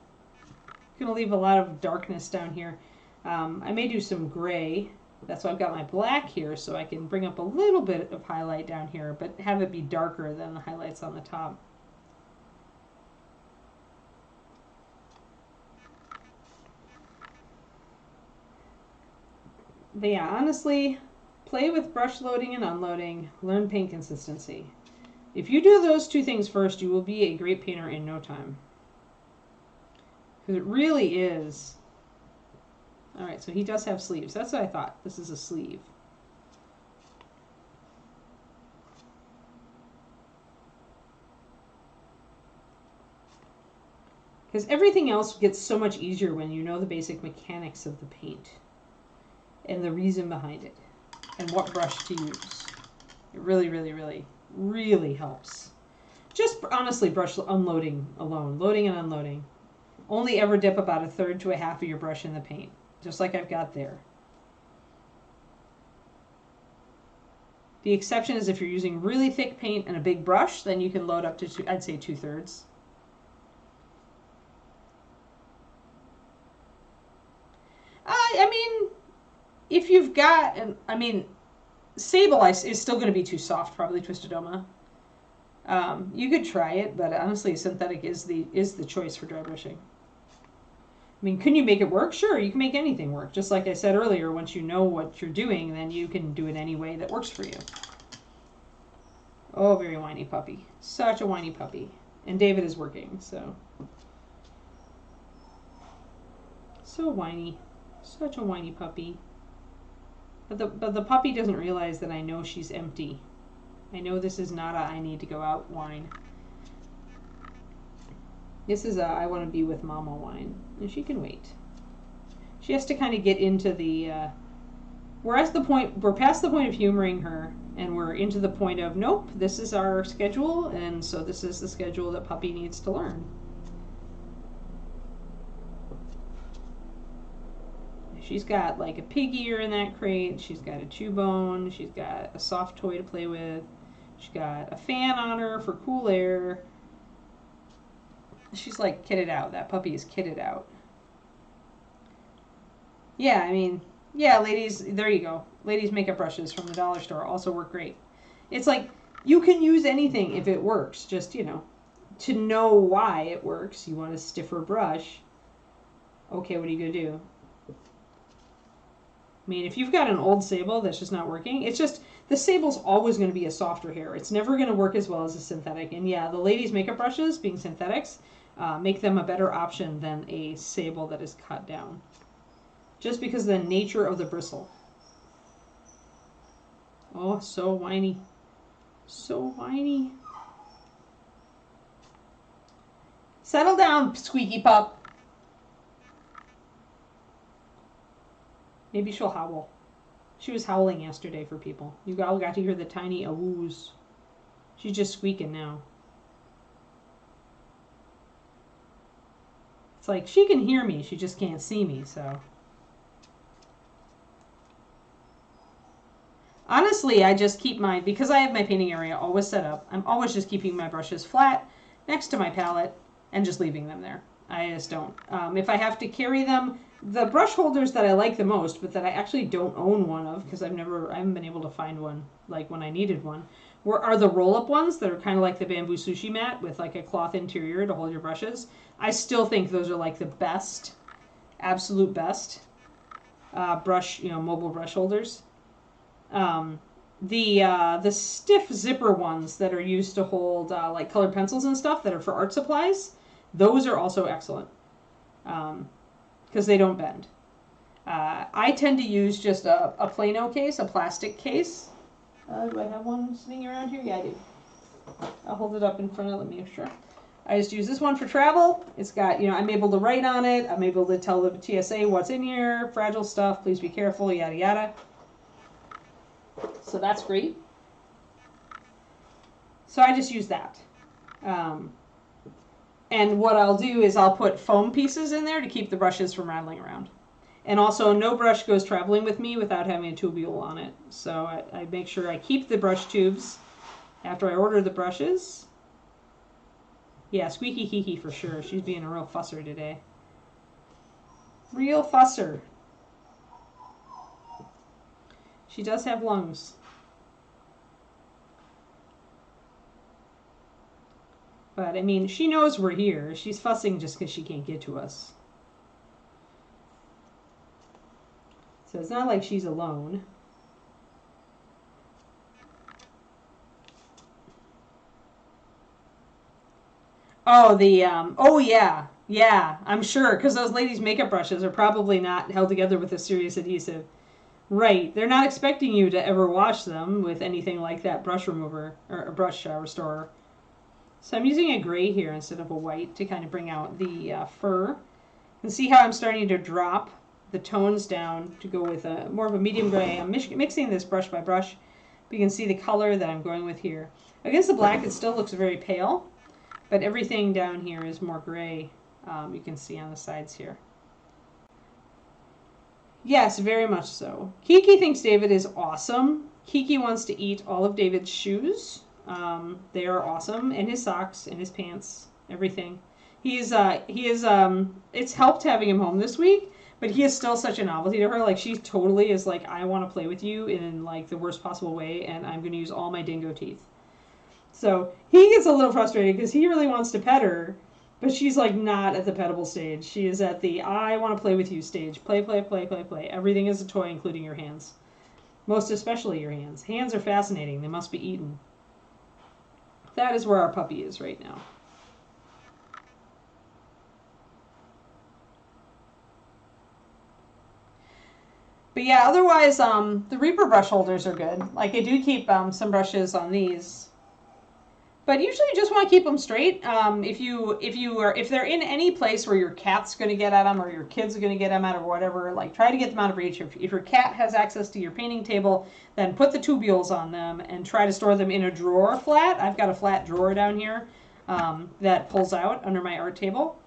I'm going to leave a lot of darkness down here. I may do some gray. That's why I've got my black here so I can bring up a little bit of highlight down here, but have it be darker than the highlights on the top. But yeah, honestly, play with brush loading and unloading. Learn paint consistency. If you do those two things first, you will be a great painter in no time. Because it really is. Alright, so he does have sleeves. That's what I thought. This is a sleeve. Because everything else gets so much easier when you know the basic mechanics of the paint. And the reason behind it. And what brush to use. It really helps. Just honestly brush unloading alone. Loading and unloading. Only ever dip about 1/3 to 1/2 of your brush in the paint, just like I've got there. The exception is if you're using really thick paint and a big brush, then you can load up to, I'd say 2/3. I mean, if you've got, Sable Ice is still going to be too soft, probably Twistedoma. You could try it, but honestly, synthetic is the choice for dry brushing. I mean, can you make it work? Sure, you can make anything work. Just like I said earlier, once you know what you're doing, then you can do it any way that works for you. Oh, very whiny puppy. Such a whiny puppy. And David is working, so. So whiny. Such a whiny puppy. But the puppy doesn't realize that I know she's empty. I know this is not a I need to go out whine. This is a I want to be with mama whine. And she can wait. She has to kind of get into the we're past the point of humoring her, and we're into the point of nope, this is our schedule, and so this is the schedule that puppy needs to learn. She's got like a pig ear in that crate, she's got a chew bone, she's got a soft toy to play with, she's got a fan on her for cool air. She's like kitted out. That puppy is kitted out. Yeah, I mean, yeah, ladies, there you go. Ladies' makeup brushes from the dollar store also work great. It's like, you can use anything if it works. Just, you know, to know why it works, you want a stiffer brush. Okay, what are you going to do? I mean, if you've got an old sable that's just not working, it's just, the sable's always going to be a softer hair. It's never going to work as well as a synthetic. And yeah, the ladies' makeup brushes, being synthetics, make them a better option than a sable that is cut down. Just because of the nature of the bristle. Oh, so whiny. So whiny. Settle down, squeaky pup. Maybe she'll howl. She was howling yesterday for people. You all got to hear the tiny awoos. She's just squeaking now. It's like, she can hear me, she just can't see me, so. Honestly, I just keep because I have my painting area always set up, I'm always just keeping my brushes flat next to my palette and just leaving them there. I just don't. If I have to carry them, the brush holders that I like the most, but that I actually don't own one of, because I haven't been able to find one, like when I needed one, are the roll-up ones that are kind of like the bamboo sushi mat with like a cloth interior to hold your brushes. I still think those are like the best, absolute best mobile brush holders. The stiff zipper ones that are used to hold like colored pencils and stuff that are for art supplies, those are also excellent because they don't bend. I tend to use just a Plano case, a plastic case. Do I have one sitting around here? Yeah, I do. I'll hold it up in front of, let me make sure. I just use this one for travel. It's got, I'm able to write on it. I'm able to tell the TSA what's in here, fragile stuff, please be careful, yada yada. So that's great. So I just use that. And what I'll do is I'll put foam pieces in there to keep the brushes from rattling around. And also, no brush goes traveling with me without having a tubule on it. So I make sure I keep the brush tubes after I order the brushes. Yeah, squeaky Kiki for sure. She's being a real fusser today. Real fusser. She does have lungs. But, I mean, she knows we're here. She's fussing just because she can't get to us. So it's not like she's alone. Oh, oh yeah. Yeah, I'm sure. Because those ladies' makeup brushes are probably not held together with a serious adhesive. Right. They're not expecting you to ever wash them with anything like that brush remover or a brush restorer. So I'm using a gray here instead of a white to kind of bring out the fur. And see how I'm starting to drop the tones down to go with more of a medium gray. I'm mixing this brush by brush. But you can see the color that I'm going with here. Against the black, it still looks very pale, but everything down here is more gray. You can see on the sides here. Yes, very much so. Kiki thinks David is awesome. Kiki wants to eat all of David's shoes. They are awesome, and his socks, and his pants, everything. He is. It's helped having him home this week, but he is still such a novelty to her. Like, she totally is like, I want to play with you in like the worst possible way, and I'm going to use all my dingo teeth. So he gets a little frustrated because he really wants to pet her, but she's like not at the petable stage. She is at the I want to play with you stage. Play, play, play, play, play. Everything is a toy, including your hands. Most especially your hands. Hands are fascinating. They must be eaten. That is where our puppy is right now. But yeah, otherwise, the Reaper brush holders are good. Like, I do keep some brushes on these. But usually you just want to keep them straight. If they're in any place where your cat's going to get at them or your kids are going to get them out or whatever, like try to get them out of reach. If your cat has access to your painting table, then put the tubules on them and try to store them in a drawer flat. I've got a flat drawer down here that pulls out under my art table.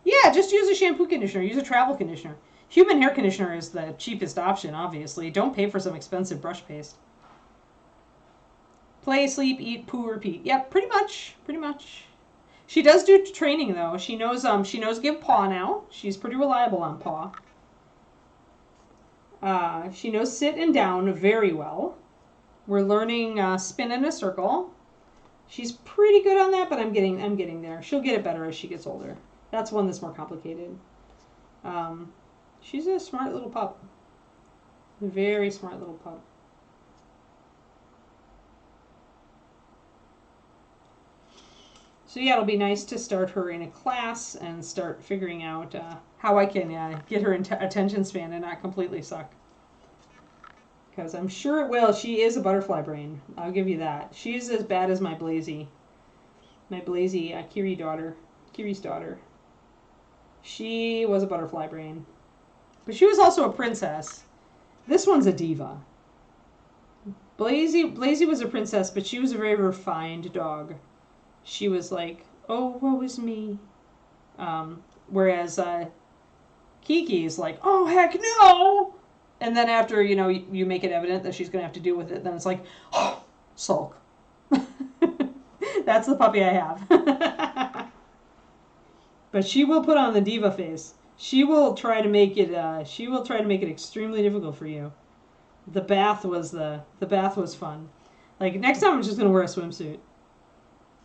Yeah, just use a shampoo conditioner. Use a travel conditioner. Human hair conditioner is the cheapest option, obviously. Don't pay for some expensive brush paste. Play, sleep, eat, poo, repeat. Yep, pretty much. Pretty much. She does do training though. She knows give paw now. She's pretty reliable on paw. She knows sit and down very well. We're learning spin in a circle. She's pretty good on that, but I'm getting there. She'll get it better as she gets older. That's one that's more complicated. She's a smart little pup. A very smart little pup. So yeah, it'll be nice to start her in a class and start figuring out how I can get her attention span and not completely suck. Because I'm sure it will. She is a butterfly brain. I'll give you that. She's as bad as my Blazy. My Blazy, Kiri's daughter. She was a butterfly brain. But she was also a princess. This one's a diva. Blazy was a princess, but she was a very refined dog. She was like, oh, woe is me. Whereas Kiki is like, oh, heck no. And then after, you make it evident that she's going to have to deal with it, then it's like, oh, sulk. That's the puppy I have. But she will put on the diva face. She will try to make it extremely difficult for you. The bath was fun. Like, next time I'm just going to wear a swimsuit.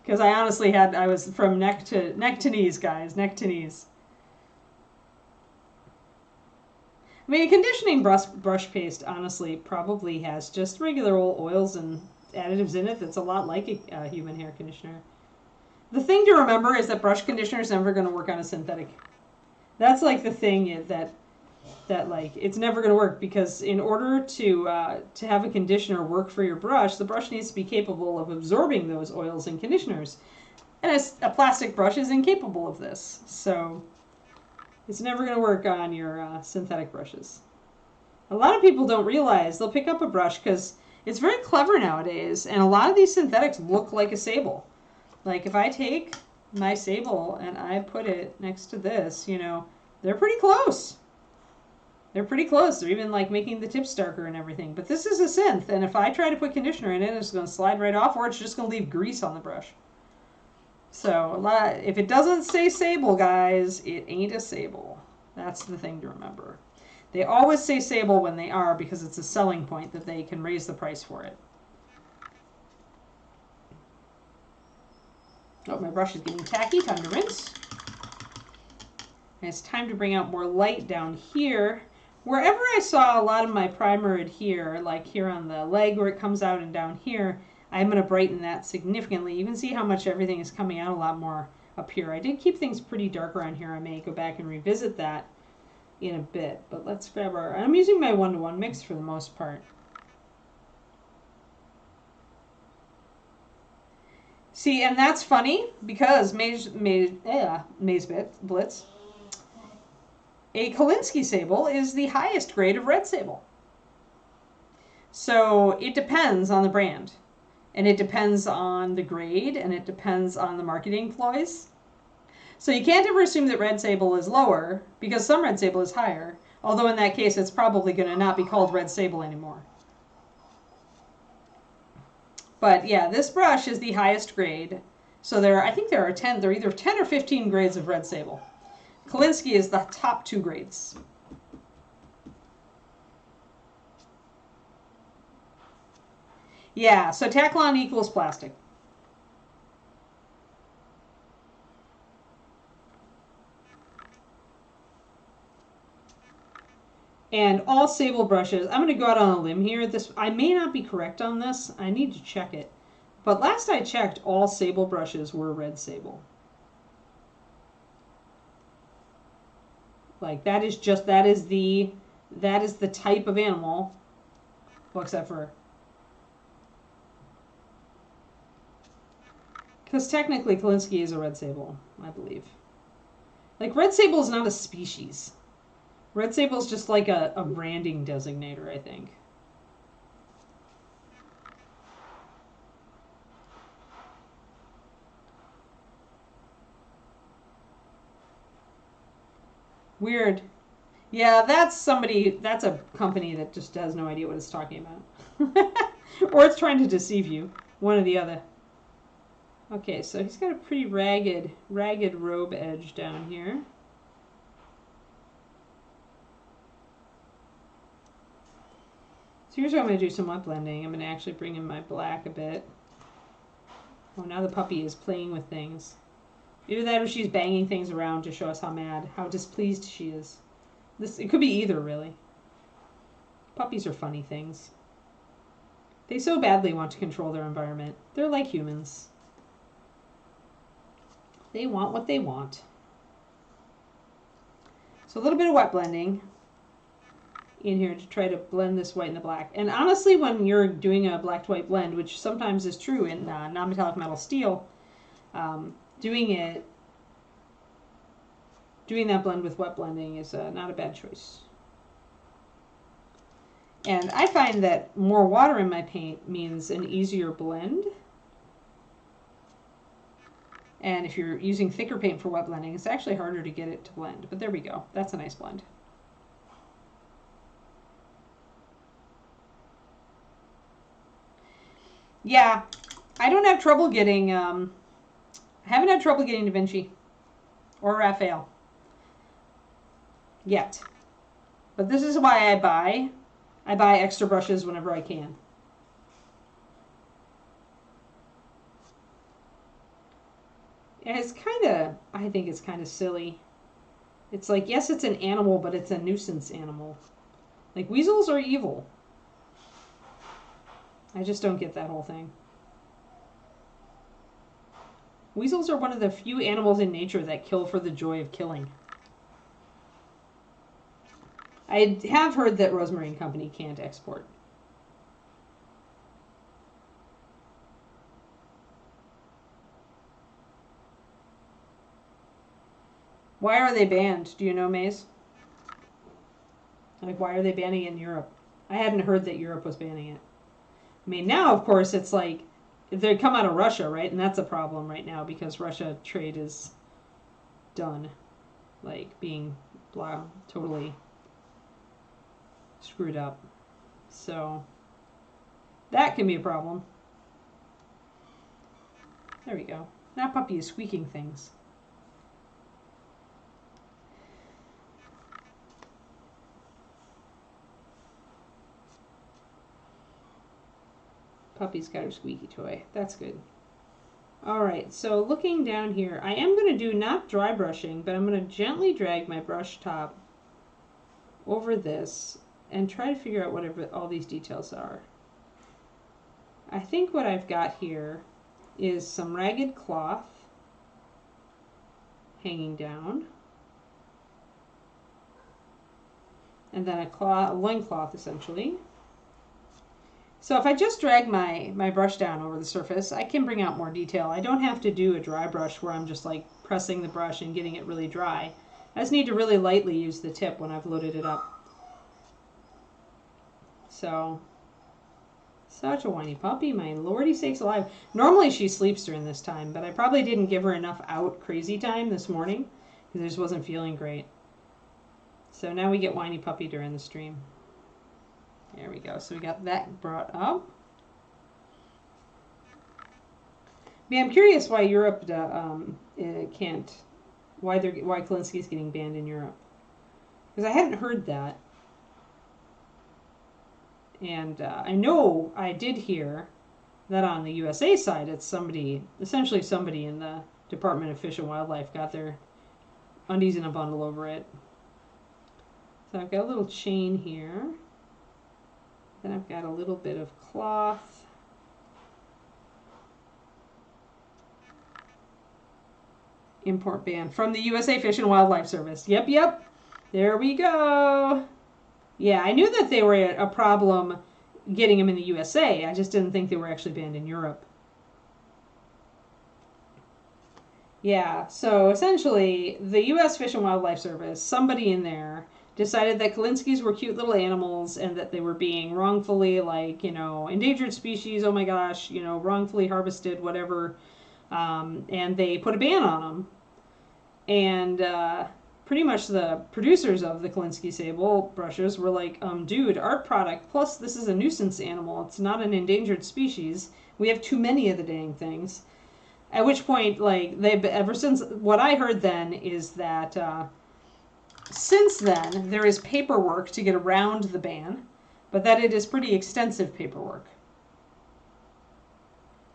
Because I honestly I was from neck to knees, guys. Neck to knees. I mean, a conditioning brush paste, honestly, probably has just regular old oils and additives in it that's a lot like a human hair conditioner. The thing to remember is that brush conditioner is never going to work on a synthetic. That's like the thing that like it's never going to work, because in order to have a conditioner work for your brush, the brush needs to be capable of absorbing those oils and conditioners, and a plastic brush is incapable of this, so it's never going to work on your synthetic brushes. A lot of people don't realize they'll pick up a brush because it's very clever nowadays, and a lot of these synthetics look like a sable. Like, if I take my sable and I put it next to this, they're pretty close. They're pretty close. They're even like making the tips darker and everything. But this is a synth, and if I try to put conditioner in it, it's going to slide right off, or it's just going to leave grease on the brush. So if it doesn't say sable, guys, it ain't a sable. That's the thing to remember. They always say sable when they are, because it's a selling point that they can raise the price for it. Oh, my brush is getting tacky. Time to rinse. And it's time to bring out more light down here. Wherever I saw a lot of my primer adhere, like here on the leg where it comes out and down here, I'm going to brighten that significantly. You can see how much everything is coming out a lot more up here. I did keep things pretty dark around here. I may go back and revisit that in a bit. But let's grab I'm using my 1-to-1 mix for the most part. See, and that's funny because Mage Blitz, a Kolinsky sable is the highest grade of red sable. So it depends on the brand. And it depends on the grade, and it depends on the marketing ploys. So you can't ever assume that red sable is lower, because some red sable is higher. Although in that case, it's probably going to not be called red sable anymore. But yeah, this brush is the highest grade. So I think there are either 10 or 15 grades of red sable. Kolinsky is the top 2 grades. Yeah, so Taklon equals plastic. And all sable brushes, I'm going to go out on a limb here. I may not be correct on this. I need to check it. But last I checked, all sable brushes were red sable. Like that is the type of animal. Well, except for, because technically Kolinsky is a red sable, I believe. Like red sable is not a species. Red sable is just like a branding designator, I think. Weird. Yeah, that's a company that just has no idea what it's talking about. Or it's trying to deceive you. One or the other. Okay, so he's got a pretty ragged robe edge down here. So here's what I'm going to do some wet blending. I'm going to actually bring in my black a bit. Oh, now the puppy is playing with things. Either that or she's banging things around to show us how displeased she is. It could be either, really. Puppies are funny things. They so badly want to control their environment. They're like humans. They want what they want. So a little bit of wet blending in here to try to blend this white and the black. And honestly, when you're doing a black to white blend, which sometimes is true in non-metallic metal steel, doing that blend with wet blending is not a bad choice. And I find that more water in my paint means an easier blend. And if you're using thicker paint for wet blending, it's actually harder to get it to blend. But there we go. That's a nice blend. Yeah, I don't have trouble getting, I haven't had trouble getting Da Vinci or Raphael yet. But this is why I buy extra brushes whenever I can. And I think it's kind of silly. It's like, yes, it's an animal, but it's a nuisance animal. Like, weasels are evil. I just don't get that whole thing. Weasels are one of the few animals in nature that kill for the joy of killing. I have heard that Rosemary & Company can't export. Why are they banned? Do you know, Maze? Like, why are they banning it in Europe? I hadn't heard that Europe was banning it. I mean, now, of course, it's like, they come out of Russia, right? And that's a problem right now because Russia trade is done. Like, being totally screwed up. So, that can be a problem. There we go. That puppy is squeaking things. Puppy's got her squeaky toy. That's good. Alright, so looking down here, I am going to do not dry brushing, but I'm going to gently drag my brush top over this and try to figure out whatever all these details are. I think what I've got here is some ragged cloth hanging down, and then a loincloth essentially. So if I just drag my brush down over the surface, I can bring out more detail. I don't have to do a dry brush where I'm just like pressing the brush and getting it really dry. I just need to really lightly use the tip when I've loaded it up. So Such a whiny puppy, my lordy sakes alive. Normally she sleeps during this time, but I probably didn't give her enough out crazy time this morning because I just wasn't feeling great. So now we get whiny puppy during the stream. There we go. So we got that brought up. Yeah, I'm curious why Europe can't, why Kalinsky's getting banned in Europe. Because I hadn't heard that. And I know I did hear that on the USA side, it's essentially somebody in the Department of Fish and Wildlife got their undies in a bundle over it. So I've got a little chain here. Then I've got a little bit of cloth. Import ban from the USA Fish and Wildlife Service. Yep. There we go. Yeah, I knew that they were a problem getting them in the USA. I just didn't think they were actually banned in Europe. Yeah, so essentially, the U.S. Fish and Wildlife Service, somebody in there, decided that Kalinskis were cute little animals and that they were being wrongfully, endangered species, oh my gosh, wrongfully harvested, whatever. And they put a ban on them. And pretty much the producers of the Kalinsky sable brushes were like, dude, our product, plus this is a nuisance animal. It's not an endangered species. We have too many of the dang things. At which point, ever since, what I heard then is that since then, there is paperwork to get around the ban, but that it is pretty extensive paperwork.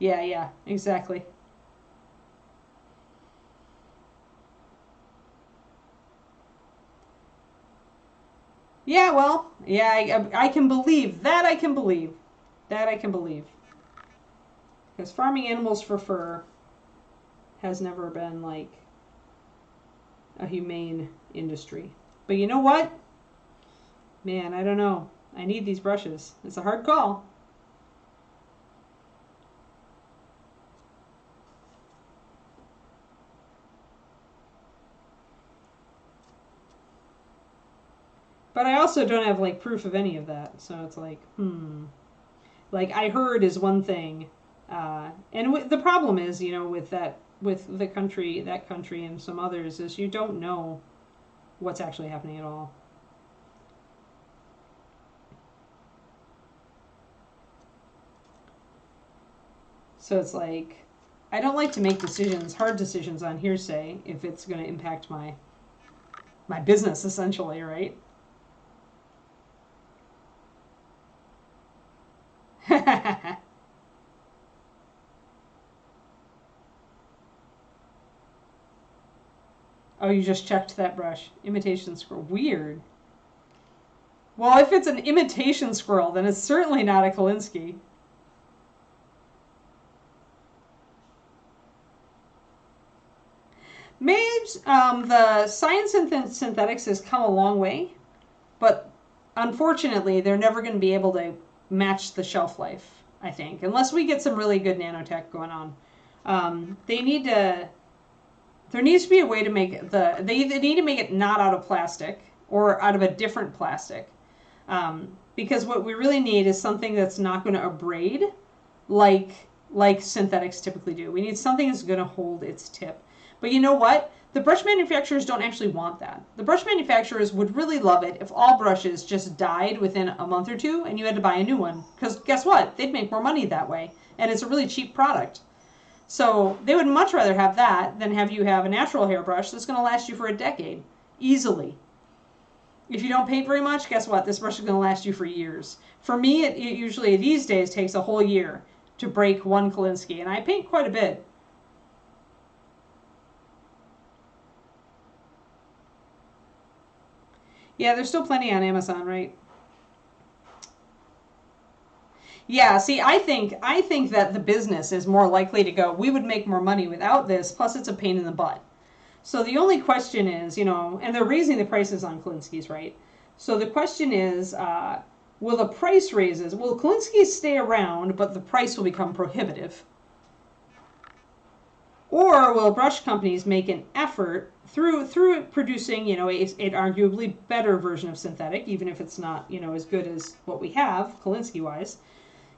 Yeah, exactly. Yeah, well, yeah, I can believe. That I can believe. That I can believe. Because farming animals for fur has never been, a humane industry. But you know what? Man, I don't know. I need these brushes. It's a hard call. But I also don't have, proof of any of that. So it's I heard is one thing. And the problem is, with that country and some others, is you don't know what's actually happening at all. So it's I don't like to make hard decisions on hearsay if it's going to impact my business, essentially, right? Oh, you just checked that brush. Imitation squirrel. Weird. Well, if it's an imitation squirrel, then it's certainly not a Kalinsky. Mage, the science and synthetics has come a long way, but unfortunately, they're never going to be able to match the shelf life, I think, unless we get some really good nanotech going on. There needs to be a way to make they either need to make it not out of plastic or out of a different plastic. Because what we really need is something that's not going to abrade like synthetics typically do. We need something that's going to hold its tip. But you know what? The brush manufacturers don't actually want that. The brush manufacturers would really love it if all brushes just died within a month or two and you had to buy a new one. Because guess what? They'd make more money that way. And it's a really cheap product. So they would much rather have that than have you have a natural hairbrush that's going to last you for a decade. Easily. If you don't paint very much, guess what? This brush is going to last you for years. For me, it usually these days takes a whole year to break one Kalinsky. And I paint quite a bit. Yeah, there's still plenty on Amazon, right? Yeah, see, I think that the business is more likely to go, we would make more money without this, plus it's a pain in the butt. So the only question is, and they're raising the prices on Kalinskys, right? So the question is, will the price raises, will Kalinskys stay around, but the price will become prohibitive? Or will brush companies make an effort through producing, an arguably better version of synthetic, even if it's not, as good as what we have, Kalinsky-wise,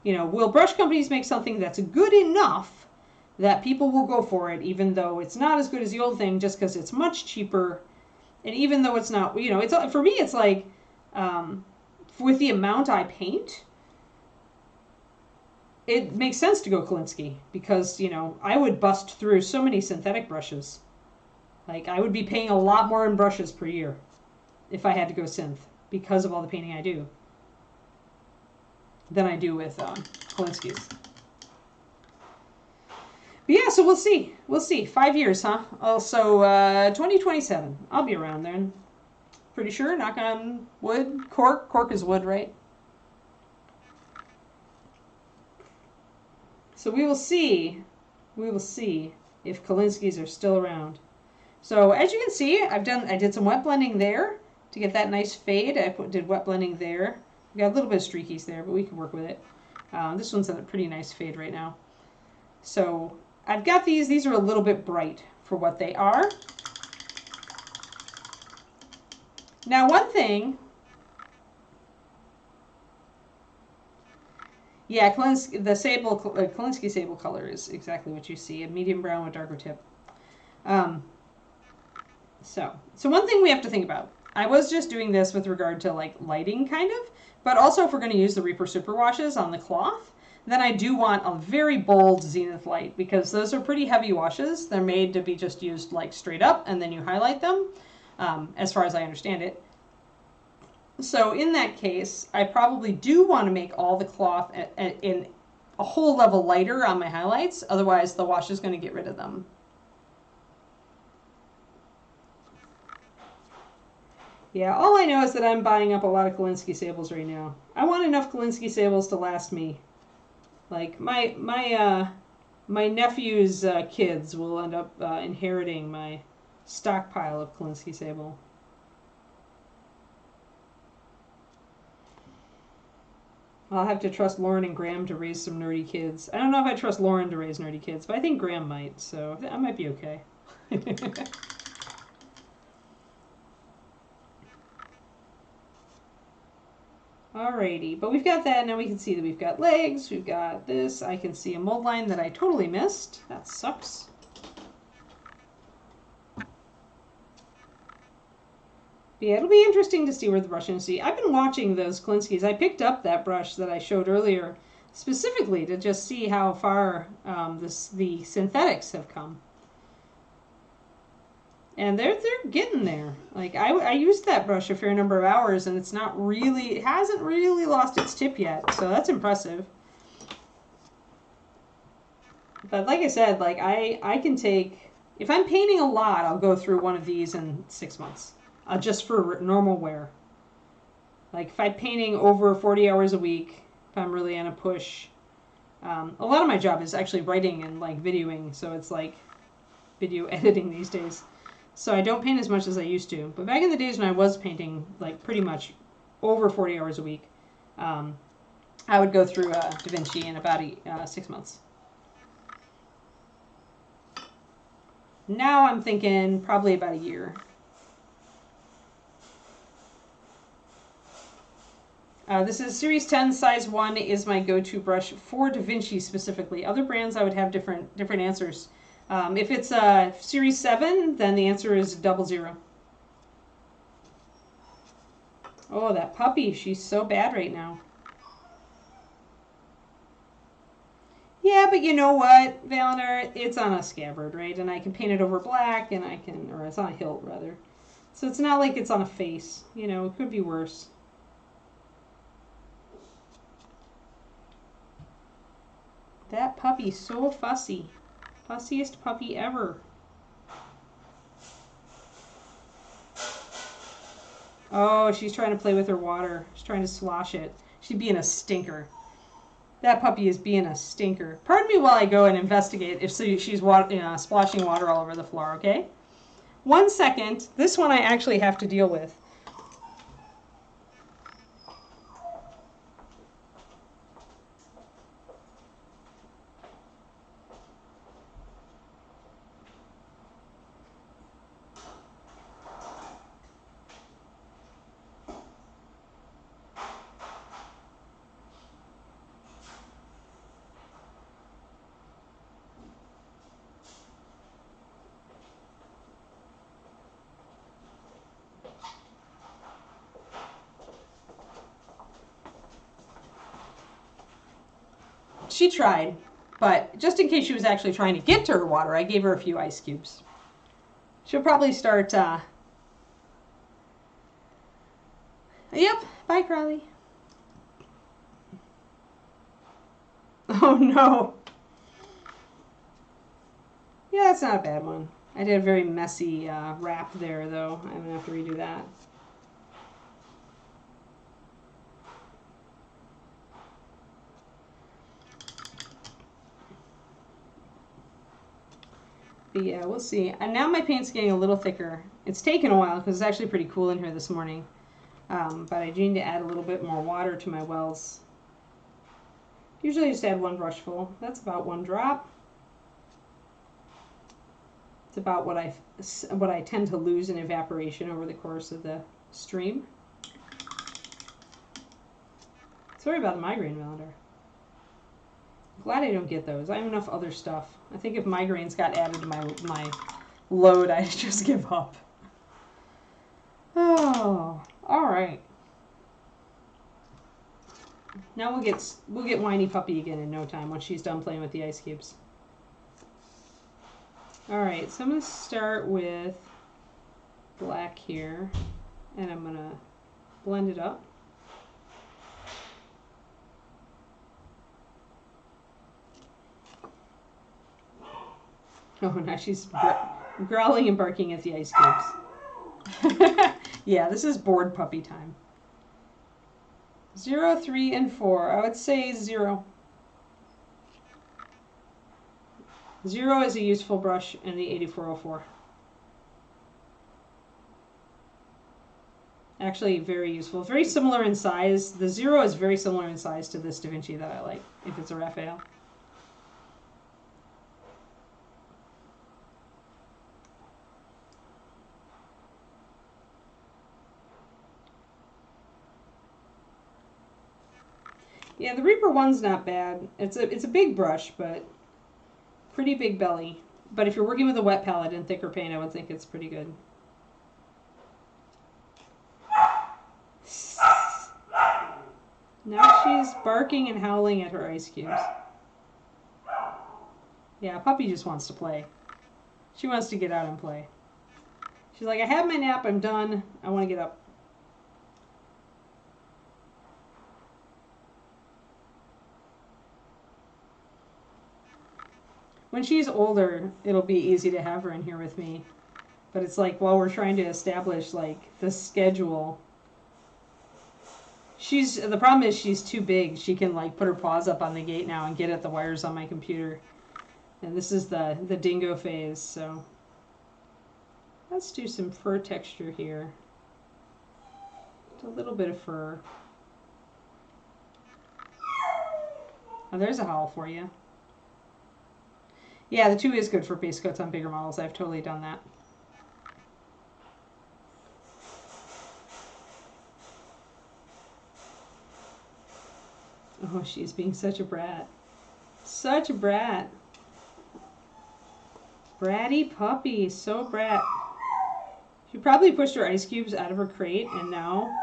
You know, will brush companies make something that's good enough that people will go for it, even though it's not as good as the old thing, just because it's much cheaper, and even though it's not, you know, it's for me, it's like with the amount I paint, it makes sense to go Kolinsky because, you know, I would bust through so many synthetic brushes. Like, I would be paying a lot more in brushes per year if I had to go synth because of all the painting I do than I do with Kolinsky's. But yeah, so we'll see. We'll see. 5 years, huh? Also, 2027. I'll be around then. Pretty sure. Knock on wood. Cork. Cork is wood, right? So we will see. We will see if Kolinsky's are still around. So as you can see, I did some wet blending there to get that nice fade. I did wet blending there. We got a little bit of streakies there, but we can work with it. This one's at a pretty nice fade right now. So I've got these. These are a little bit bright for what they are. Now, one thing. Yeah, the sable, Kolinsky sable color is exactly what you see, a medium brown with darker tip. So one thing we have to think about. I was just doing this with regard to like lighting, kind of, but also if we're going to use the Reaper Super Washes on the cloth, then I do want a very bold zenith light because those are pretty heavy washes. They're made to be just used like straight up, and then you highlight them, as far as I understand it. So in that case, I probably do want to make all the cloth in a whole level lighter on my highlights. Otherwise, the wash is going to get rid of them. Yeah, all I know is that I'm buying up a lot of Kolinsky sables right now. I want enough Kolinsky sables to last me. Like, my nephew's kids will end up inheriting my stockpile of Kolinsky sable. I'll have to trust Lauren and Graham to raise some nerdy kids. I don't know if I trust Lauren to raise nerdy kids, but I think Graham might, so I might be okay. Alrighty, but we've got that. Now we can see that we've got legs, we've got this. I can see a mold line that I totally missed. That sucks. Yeah, it'll be interesting to see where the brush is. See, I've been watching those Kolinskys. I picked up that brush that I showed earlier specifically to just see how far the synthetics have come. And they're getting there. Like, I used that brush a fair number of hours, and it hasn't really lost its tip yet, so that's impressive. But like I said, like I can take, if I'm painting a lot, I'll go through one of these in 6 months. Just for normal wear. Like if I'm painting over 40 hours a week, if I'm really on a push. A lot of my job is actually writing and like videoing, so it's like video editing these days. So I don't paint as much as I used to. But back in the days when I was painting like pretty much over 40 hours a week, I would go through DaVinci in about 6 months. Now I'm thinking probably about a year. This is Series 10, size 1 is my go-to brush for DaVinci specifically. Other brands I would have different answers. If it's Series 7, then the answer is 00. Oh, that puppy, she's so bad right now. Yeah, but you know what, Valinor? It's on a scabbard, right? And I can paint it over black, and or it's on a hilt, rather. So it's not like it's on a face. You know, it could be worse. That puppy's so fussy. Fussiest puppy ever. Oh, she's trying to play with her water. She's trying to slosh it. She's being a stinker. That puppy is being a stinker. Pardon me while I go and investigate if she's splashing water all over the floor, okay? 1 second. This one I actually have to deal with. she tried, but just in case she was actually trying to get to her water, I gave her a few ice cubes. She'll probably start, yep, bye, Crowley. Oh, no. Yeah, that's not a bad one. I did a very messy wrap there, though. I'm going to have to redo that. But yeah, we'll see. And now my paint's getting a little thicker. It's taken a while because it's actually pretty cool in here this morning. But I do need to add a little bit more water to my wells. Usually I just add 1 brushful. That's about 1 drop. It's about what I tend to lose in evaporation over the course of the stream. Sorry about the migraine, Melander. Glad I don't get those. I have enough other stuff. I think if migraines got added to my load, I'd just give up. Oh, all right. Now we'll get Whiny Puppy again in no time once she's done playing with the ice cubes. All right, so I'm going to start with black here, and I'm going to blend it up. Oh, now she's growling and barking at the ice cubes. Yeah, this is bored puppy time. 0, 3, and 4. I would say 0. 0 is a useful brush in the 8404. Actually, very useful. Very similar in size. The 0 is very similar in size to this Da Vinci that I like, if it's a Raphael. Yeah, the Reaper 1's not bad. It's a big brush, but pretty big belly. But if you're working with a wet palette and thicker paint, I would think it's pretty good. Now she's barking and howling at her ice cubes. Yeah, puppy just wants to play. She wants to get out and play. She's like, I had my nap, I'm done. I want to get up. When she's older, it'll be easy to have her in here with me. But it's like while we're trying to establish like the schedule. The problem is she's too big. She can like put her paws up on the gate now and get at the wires on my computer. And this is the dingo phase, so let's do some fur texture here. Just a little bit of fur. Oh, there's a howl for you. Yeah, the 2 is good for base coats on bigger models. I've totally done that. Oh, she's being such a brat. Such a brat. Bratty puppy. So brat. She probably pushed her ice cubes out of her crate, and now...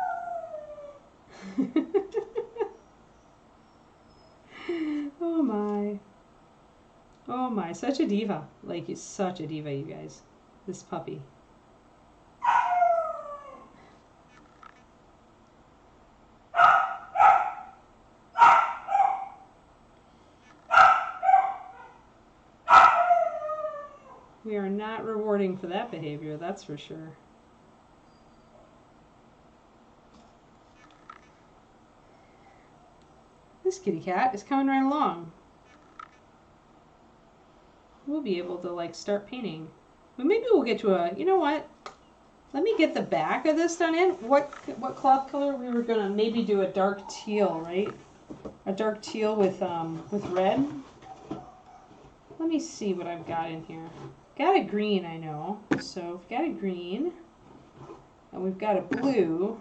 Oh, my. Oh my, such a diva. Like, he's such a diva, you guys. This puppy. We are not rewarding for that behavior, that's for sure. This kitty cat is coming right along. We'll be able to like start painting. But maybe we'll get to a, you know what? Let me get the back of this done in. What cloth color? We were gonna maybe do a dark teal, right? A dark teal with red. Let me see what I've got in here. Got a green, I know. So we've got a green, and we've got a blue,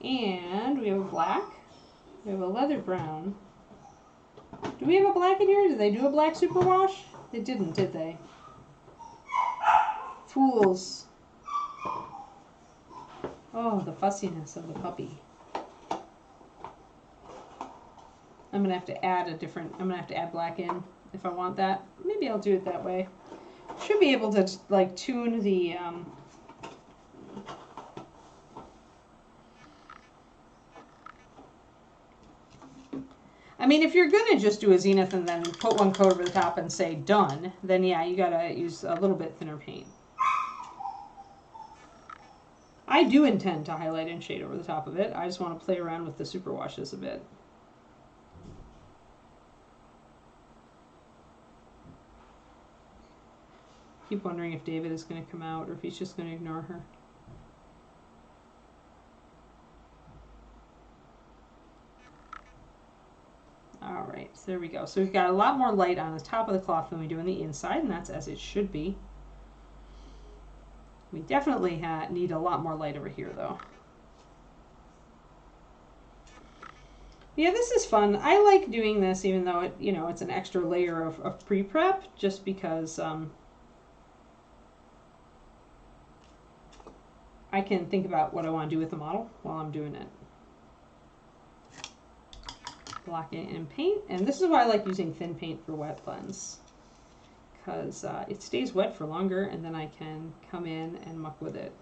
and we have a black. We have a leather brown. Do we have a black in here? Did they do a black superwash? They didn't, did they? Fools. Oh, the fussiness of the puppy. I'm gonna have to add I'm gonna have to add black in if I want that. Maybe I'll do it that way. Should be able to like tune the I mean, if you're gonna just do a zenith and then put one coat over the top and say done, then yeah, you gotta use a little bit thinner paint. I do intend to highlight and shade over the top of it. I just want to play around with the super washes a bit. Keep wondering if David is going to come out or if he's just going to ignore her. All right, so there we go. So we've got a lot more light on the top of the cloth than we do on the inside, and that's as it should be. We definitely need a lot more light over here, though. Yeah, this is fun. I like doing this, even though it, you know, it's an extra layer of pre-prep, just because I can think about what I want to do with the model while I'm doing it. Block it in paint, and this is why I like using thin paint for wet blends, because it stays wet for longer, and then I can come in and muck with it.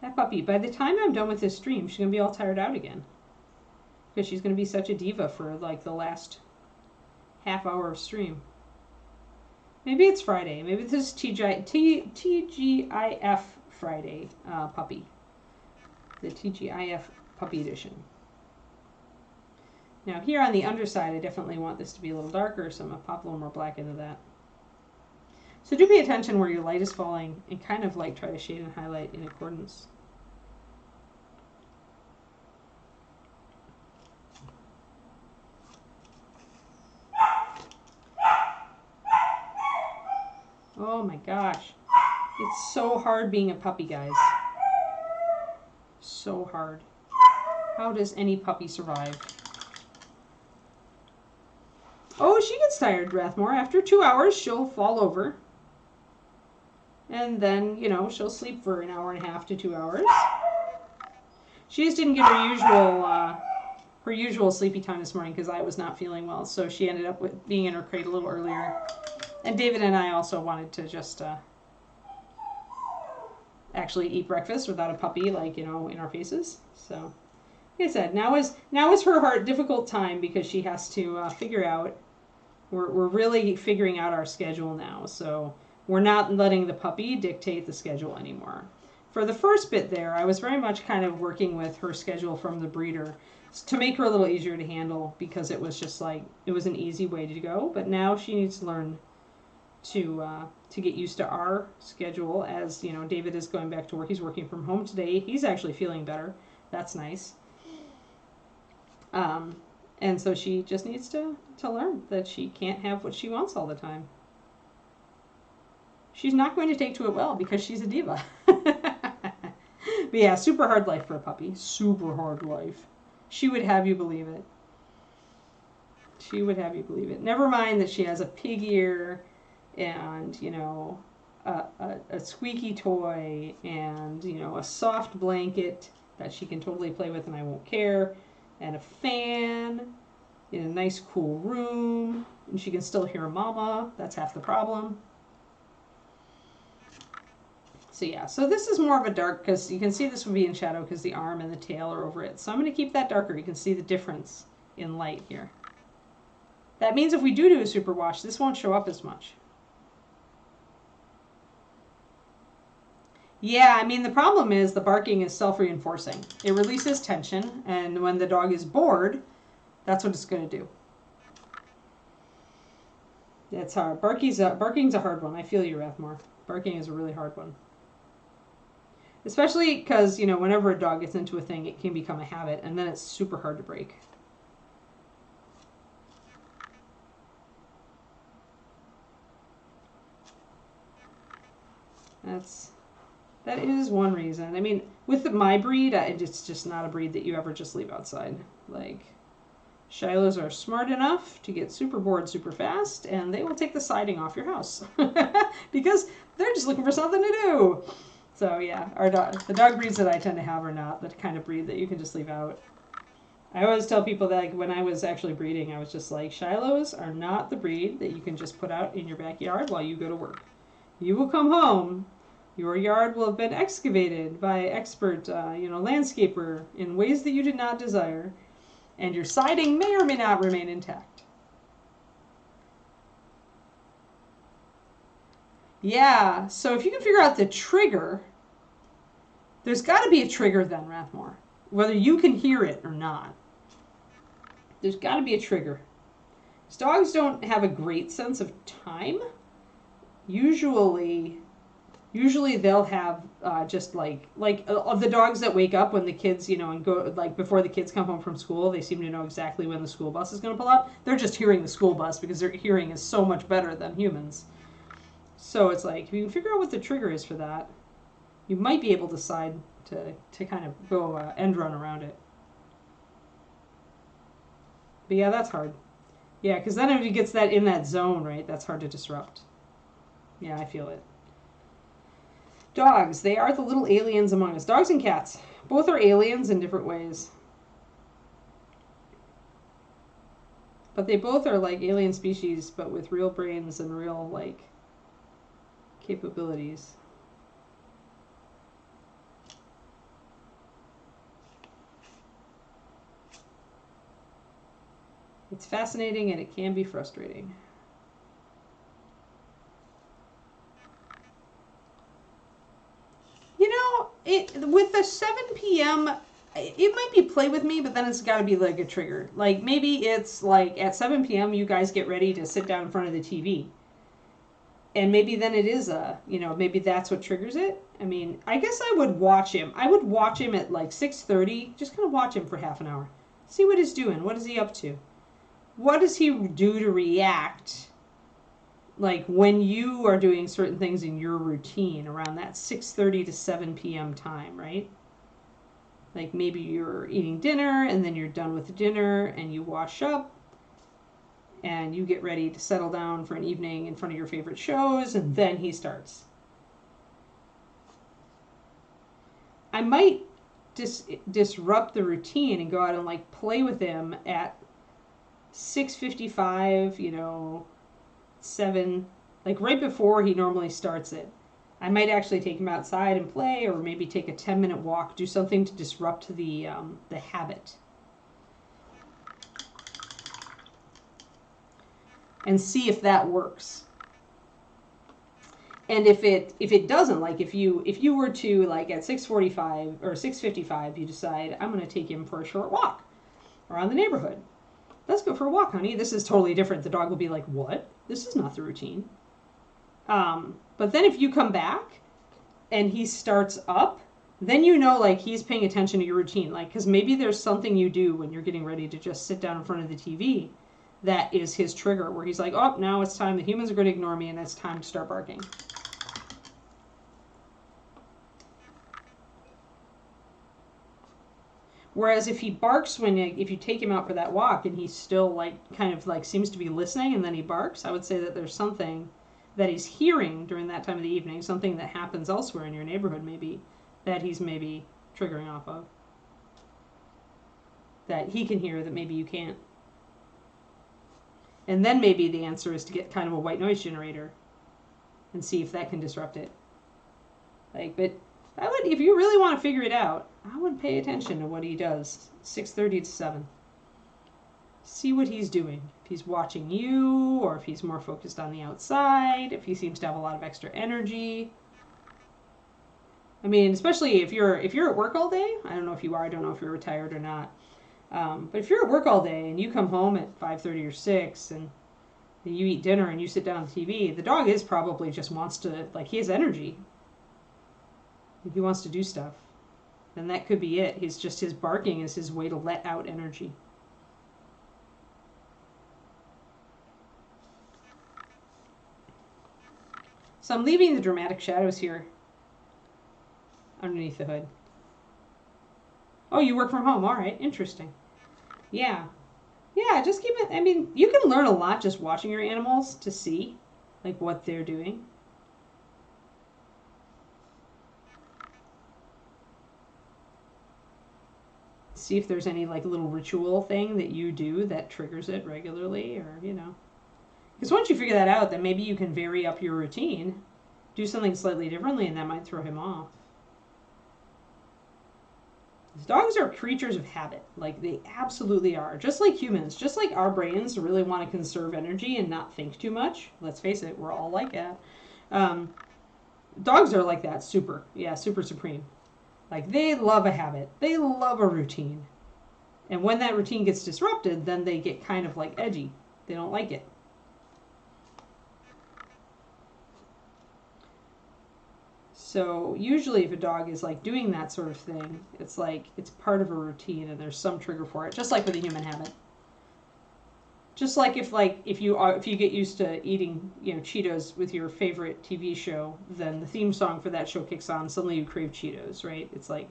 That puppy, by the time I'm done with this stream, she's going to be all tired out again, because she's going to be such a diva for like the last half hour of stream. Maybe it's Friday. Maybe this is TGIF Friday puppy. The TGIF puppy edition. Now here on the underside, I definitely want this to be a little darker, so I'm going to pop a little more black into that. So do pay attention where your light is falling and kind of like try to shade and highlight in accordance. Oh my gosh. It's so hard being a puppy, guys. So hard. How does any puppy survive? Oh, she gets tired, Rathmore. After 2 hours, she'll fall over. And then, you know, she'll sleep for an hour and a half to 2 hours. She just didn't get her usual sleepy time this morning because I was not feeling well. So she ended up with being in her crate a little earlier. And David and I also wanted to just actually eat breakfast without a puppy, like, you know, in our faces. So, like I said, now is her difficult time because she has to figure out. We're really figuring out our schedule now, so we're not letting the puppy dictate the schedule anymore. For the first bit there, I was very much kind of working with her schedule from the breeder to make her a little easier to handle because it was just like, it was an easy way to go, but now she needs to learn to get used to our schedule as, you know, David is going back to work. He's working from home today. He's actually feeling better. That's nice. And so she just needs to learn that she can't have what she wants all the time. She's not going to take to it well because she's a diva. But yeah, super hard life for a puppy. Super hard life. She would have you believe it. She would have you believe it. Never mind that she has a pig ear and, you know, a squeaky toy and, you know, a soft blanket that she can totally play with and I won't care, and a fan in a nice cool room, and she can still hear mama. That's half the problem. So yeah, so this is more of a dark, because you can see this would be in shadow because the arm and the tail are over it. So I'm going to keep that darker. You can see the difference in light here. That means if we do a super wash, this won't show up as much. Yeah, I mean, the problem is the barking is self-reinforcing. It releases tension, and when the dog is bored, that's what it's going to do. It's hard. Barking's a hard one. I feel you, Rathmore. Barking is a really hard one. Especially because, you know, whenever a dog gets into a thing, it can become a habit, and then it's super hard to break. That is one reason. I mean, with my breed, it's just not a breed that you ever just leave outside. Like, Shilohs are smart enough to get super bored super fast, and they will take the siding off your house. Because they're just looking for something to do. So yeah, the dog breeds that I tend to have are not the kind of breed that you can just leave out. I always tell people that like, when I was actually breeding, I was just like, Shilohs are not the breed that you can just put out in your backyard while you go to work. You will come home, your yard will have been excavated by expert, landscaper in ways that you did not desire, and your siding may or may not remain intact. Yeah, so if you can figure out the trigger, there's got to be a trigger then, Rathmore. Whether you can hear it or not. There's got to be a trigger. Dogs don't have a great sense of time. Usually they'll have just like of the dogs that wake up when the kids, and go like before the kids come home from school, they seem to know exactly when the school bus is going to pull up. They're just hearing the school bus because their hearing is so much better than humans. So it's like if you can figure out what the trigger is for that, you might be able to decide to kind of go end run around it. But yeah, that's hard. Yeah, because then if he gets that in that zone, right, that's hard to disrupt. Yeah, I feel it. Dogs, they are the little aliens among us. Dogs and cats, both are aliens in different ways. But they both are like alien species, but with real brains and real, like, capabilities. It's fascinating and it can be frustrating. With the 7 p.m., it might be play with me, but then it's got to be like a trigger. Like maybe it's like at 7 p.m. you guys get ready to sit down in front of the TV. And maybe then it is maybe that's what triggers it. I mean, I guess I would watch him. I would watch him at like 6:30, just kind of watch him for half an hour. See what he's doing. What is he up to? What does he do to react? Like when you are doing certain things in your routine around that 6:30 to 7 p.m. time, right? Like maybe you're eating dinner and then you're done with dinner and you wash up and you get ready to settle down for an evening in front of your favorite shows, and then he starts. I might disrupt the routine and go out and like play with him at 6:55, 7, like right before he normally starts it. I might actually take him outside and play, or maybe take a 10-minute walk, do something to disrupt the habit. And see if that works. And if it doesn't, like if you were to like at 6:45 or 6:55, you decide I'm going to take him for a short walk around the neighborhood. Let's go for a walk, honey. This is totally different. The dog will be like, what? This is not the routine. But then if you come back and he starts up, then like he's paying attention to your routine. Like, because maybe there's something you do when you're getting ready to just sit down in front of the TV that is his trigger, where he's like, oh, now it's time. The humans are going to ignore me and it's time to start barking. Whereas if he barks if you take him out for that walk and he's still like kind of like seems to be listening and then he barks, I would say that there's something that he's hearing during that time of the evening, something that happens elsewhere in your neighborhood maybe, that he's maybe triggering off of. That he can hear that maybe you can't. And then maybe the answer is to get kind of a white noise generator and see if that can disrupt it. Like, but if you really want to figure it out, I would pay attention to what he does 6:30 to 7. See what he's doing. If he's watching you, or if he's more focused on the outside, if he seems to have a lot of extra energy. I mean, especially if you're at work all day. I don't know if you are. I don't know if you're retired or not. But if you're at work all day and you come home at 5:30 or 6 and you eat dinner and you sit down on the TV, the dog is probably just wants to, like, he has energy. He wants to do stuff. And that could be it. His barking is his way to let out energy. So I'm leaving the dramatic shadows here underneath the hood. Oh, you work from home. All right. Interesting. Yeah. Yeah, just keep it. I mean, you can learn a lot just watching your animals to see, like, what they're doing. See if there's any like little ritual thing that you do that triggers it regularly, or, you know. Because once you figure that out, then maybe you can vary up your routine, do something slightly differently, and that might throw him off. Dogs are creatures of habit. Like, they absolutely are. Just like humans, just like our brains really want to conserve energy and not think too much. Let's face it, we're all like that. Dogs are like that, super. Yeah, super supreme. Like, they love a habit. They love a routine. And when that routine gets disrupted, then they get kind of like edgy. They don't like it. So usually if a dog is like doing that sort of thing, it's like it's part of a routine and there's some trigger for it, just like with a human habit. Just like if you get used to eating, you know, Cheetos with your favorite TV show, then the theme song for that show kicks on, suddenly you crave Cheetos, right? It's like,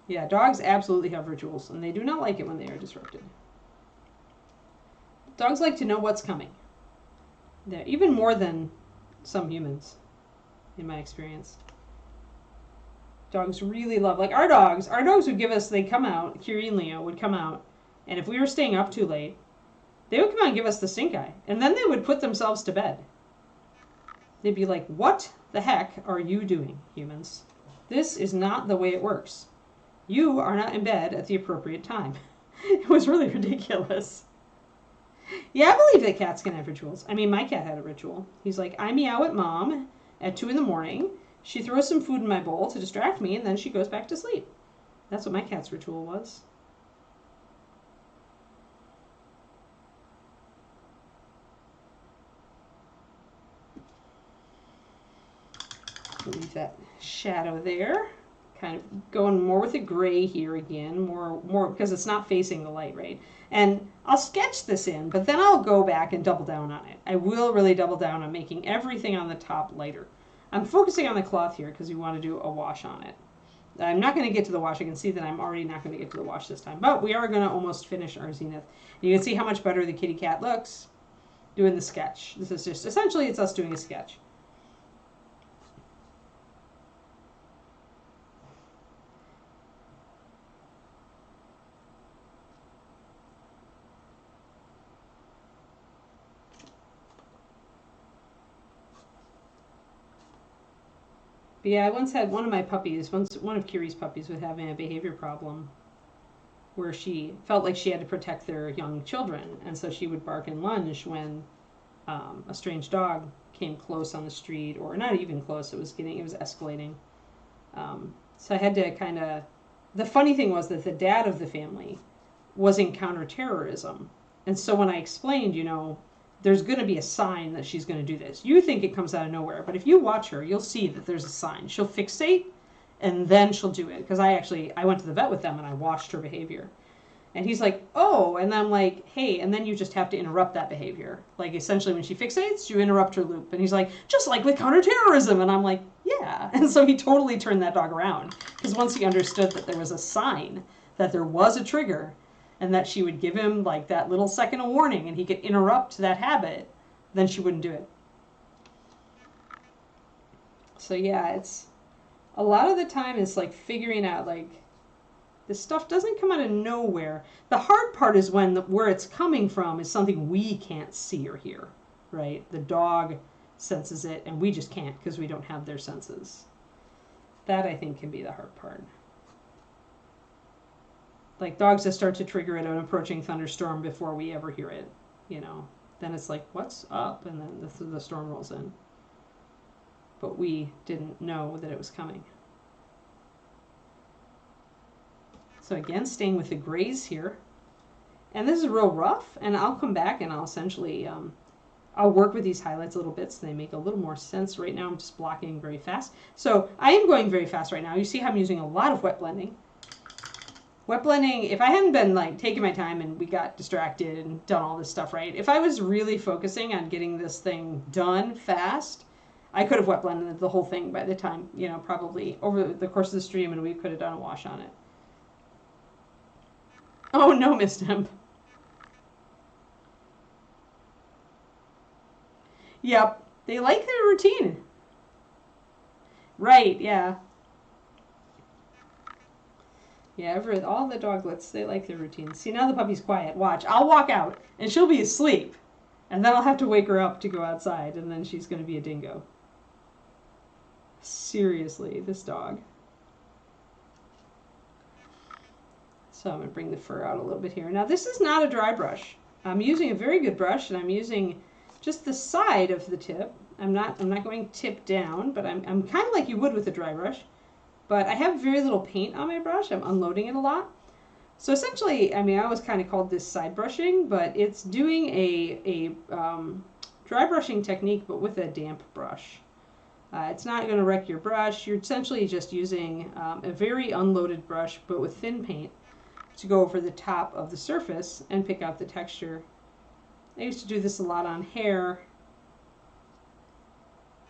yeah, dogs absolutely have rituals, and they do not like it when they are disrupted. Dogs like to know what's coming. They're even more than some humans, in my experience. Dogs really love, like our dogs would give us, they'd come out, Curie and Leo would come out, and if we were staying up too late, they would come out and give us the stink eye, and then they would put themselves to bed. They'd be like, what the heck are you doing, humans? This is not the way it works. You are not in bed at the appropriate time. It was really ridiculous. Yeah, I believe that cats can have rituals. I mean, my cat had a ritual. He's like, I meow at mom at 2 in the morning. She throws some food in my bowl to distract me, and then she goes back to sleep. That's what my cat's ritual was. Leave that shadow there. Kind of going more with the gray here again, more because it's not facing the light, right? And I'll sketch this in, but then I'll go back and double down on it. I will really double down on making everything on the top lighter. I'm focusing on the cloth here because we want to do a wash on it. I'm not going to get to the wash. I can see that I'm already not going to get to the wash this time, but we are going to almost finish our zenith. You can see how much better the kitty cat looks doing the sketch. This is just, essentially, it's us doing a sketch. But yeah, I once had one of my puppies, one of Curie's puppies was having a behavior problem where she felt like she had to protect their young children. And so she would bark and lunge when a strange dog came close on the street, or not even close, it was escalating. So I had to kind of, the funny thing was that the dad of the family was in counterterrorism. And so when I explained, you know, there's going to be a sign that she's going to do this. You think it comes out of nowhere, but if you watch her, you'll see that there's a sign. She'll fixate, and then she'll do it. Because I went to the vet with them, and I watched her behavior. And he's like, oh, and I'm like, hey, and then you just have to interrupt that behavior. Like, essentially, when she fixates, you interrupt her loop. And he's like, just like with counterterrorism. And I'm like, yeah. And so he totally turned that dog around. Because once he understood that there was a sign, that there was a trigger, and that she would give him like that little second of warning and he could interrupt that habit, then she wouldn't do it. So yeah, it's a lot of the time it's like figuring out like this stuff doesn't come out of nowhere. The hard part is when where it's coming from is something we can't see or hear, right? The dog senses it and we just can't because we don't have their senses. That I think can be the hard part. Like dogs that start to trigger at an approaching thunderstorm before we ever hear it, you know. Then it's like, what's up? And then the storm rolls in. But we didn't know that it was coming. So again, staying with the grays here. And this is real rough, and I'll come back and I'll essentially, I'll work with these highlights a little bit so they make a little more sense. Right now I'm just blocking very fast. So I am going very fast right now. You see how I'm using a lot of wet blending. Wet blending, if I hadn't been like taking my time and we got distracted and done all this stuff right, if I was really focusing on getting this thing done fast, I could have wet blended the whole thing by the time, you know, probably over the course of the stream, and we could have done a wash on it. Oh no, Miss Temp. Yep, they like their routine. Right, yeah. Yeah, all the doglets, they like their routines. See, now the puppy's quiet. Watch, I'll walk out, and she'll be asleep. And then I'll have to wake her up to go outside, and then she's going to be a dingo. Seriously, this dog. So I'm going to bring the fur out a little bit here. Now, this is not a dry brush. I'm using a very good brush, and I'm using just the side of the tip. I'm not going tip down, but I'm kind of like you would with a dry brush. But I have very little paint on my brush. I'm unloading it a lot. So essentially, I mean, I always kind of called this side brushing, but it's doing a dry brushing technique, but with a damp brush. It's not going to wreck your brush. You're essentially just using a very unloaded brush, but with thin paint, to go over the top of the surface and pick out the texture. I used to do this a lot on hair.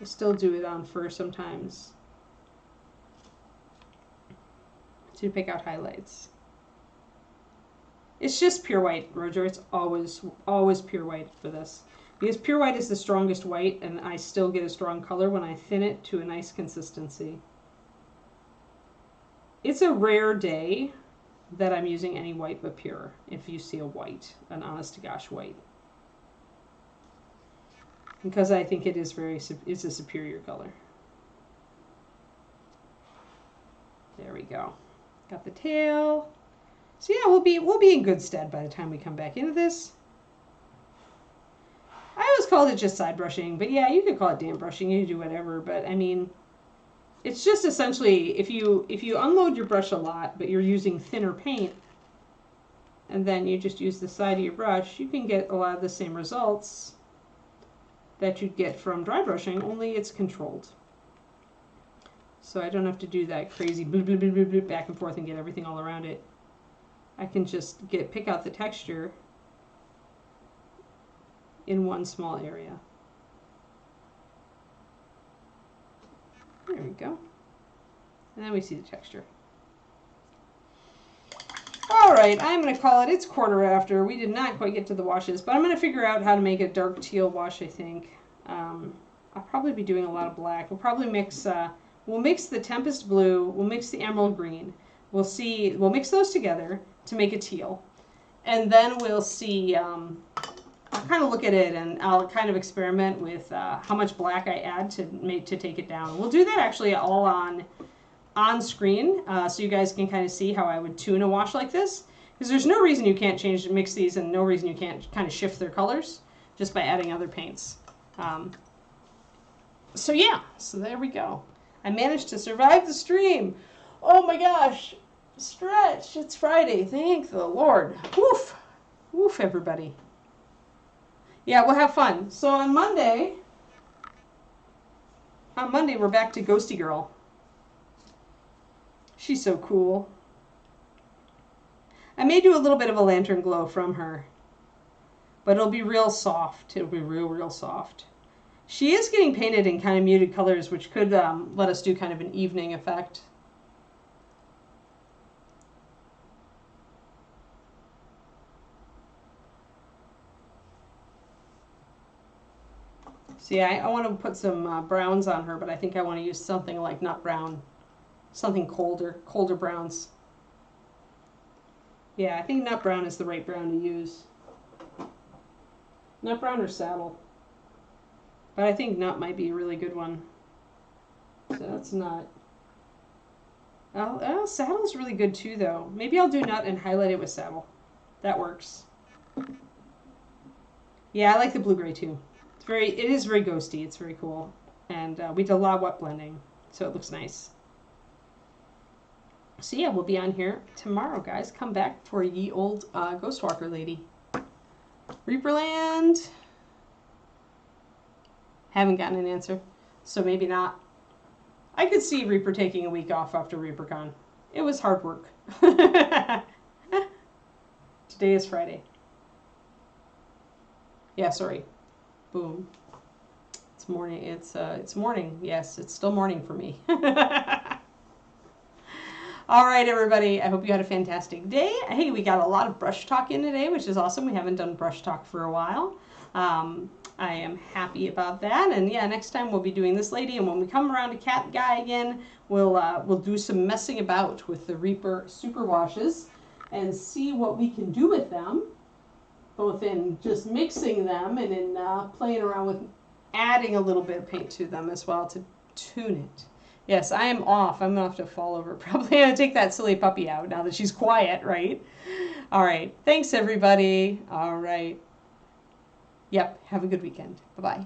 I still do it on fur sometimes, to pick out highlights. It's just pure white, Roger. It's always pure white for this. Because pure white is the strongest white, and I still get a strong color when I thin it to a nice consistency. It's a rare day that I'm using any white but pure, if you see a white, an honest to gosh white. Because I think it's a superior color. There we go. Got the tail. So yeah, we'll be in good stead by the time we come back into this. I always called it just side brushing, but yeah, you could call it damp brushing, you can do whatever, but I mean, it's just essentially, if you unload your brush a lot, but you're using thinner paint, and then you just use the side of your brush, you can get a lot of the same results that you'd get from dry brushing, only it's controlled. So I don't have to do that crazy bloop, bloop, bloop, bloop, bloop, back and forth and get everything all around it. I can just pick out the texture in one small area. There we go. And then we see the texture. All right, I'm going to call it, it's 1/4 We did not quite get to the washes, but I'm going to figure out how to make a dark teal wash, I think. I'll probably be doing a lot of black. We'll probably mix, we'll mix the Tempest Blue, we'll mix the Emerald Green. We'll mix those together to make a teal. And then we'll see, I'll kind of look at it and I'll kind of experiment with how much black I add to take it down. We'll do that actually all on screen, so you guys can kind of see how I would tune a wash like this. Because there's no reason you can't mix these, and no reason you can't kind of shift their colors just by adding other paints. So yeah, so there we go. I managed to survive the stream. Oh my gosh, stretch, it's Friday, thank the Lord. Woof, woof everybody. Yeah, we'll have fun. So on Monday we're back to Ghosty Girl. She's so cool. I may do a little bit of a lantern glow from her, but it'll be real soft. It'll be real soft. She is getting painted in kind of muted colors, which could let us do kind of an evening effect. So yeah, I want to put some browns on her, but I think I want to use something like nut brown, something colder browns. Yeah, I think nut brown is the right brown to use. Nut brown or saddle. But I think nut might be a really good one. So that's nut. Oh, saddle's really good too, though. Maybe I'll do nut and highlight it with saddle. That works. Yeah, I like the blue-gray too. It is very ghosty. It's very cool. And we did a lot of wet blending, so it looks nice. So yeah, we'll be on here tomorrow, guys. Come back for ye old Ghostwalker lady. Reaperland. Haven't gotten an answer, so maybe not. I could see Reaper taking a week off after ReaperCon. It was hard work. Today is Friday. Yeah, sorry. Boom. It's morning. It's morning. Yes, it's still morning for me. All right, everybody. I hope you had a fantastic day. Hey, we got a lot of brush talk in today, which is awesome. We haven't done brush talk for a while. I am happy about that. And yeah, next time we'll be doing this lady, and when we come around to Cat Guy again, we'll do some messing about with the Reaper super washes and see what we can do with them, both in just mixing them and in playing around with adding a little bit of paint to them as well to tune it. Yes, I am off. I'm going to have to fall over. Probably going to take that silly puppy out now that she's quiet, right? All right. Thanks, everybody. All right. Yep. Have a good weekend. Bye-bye.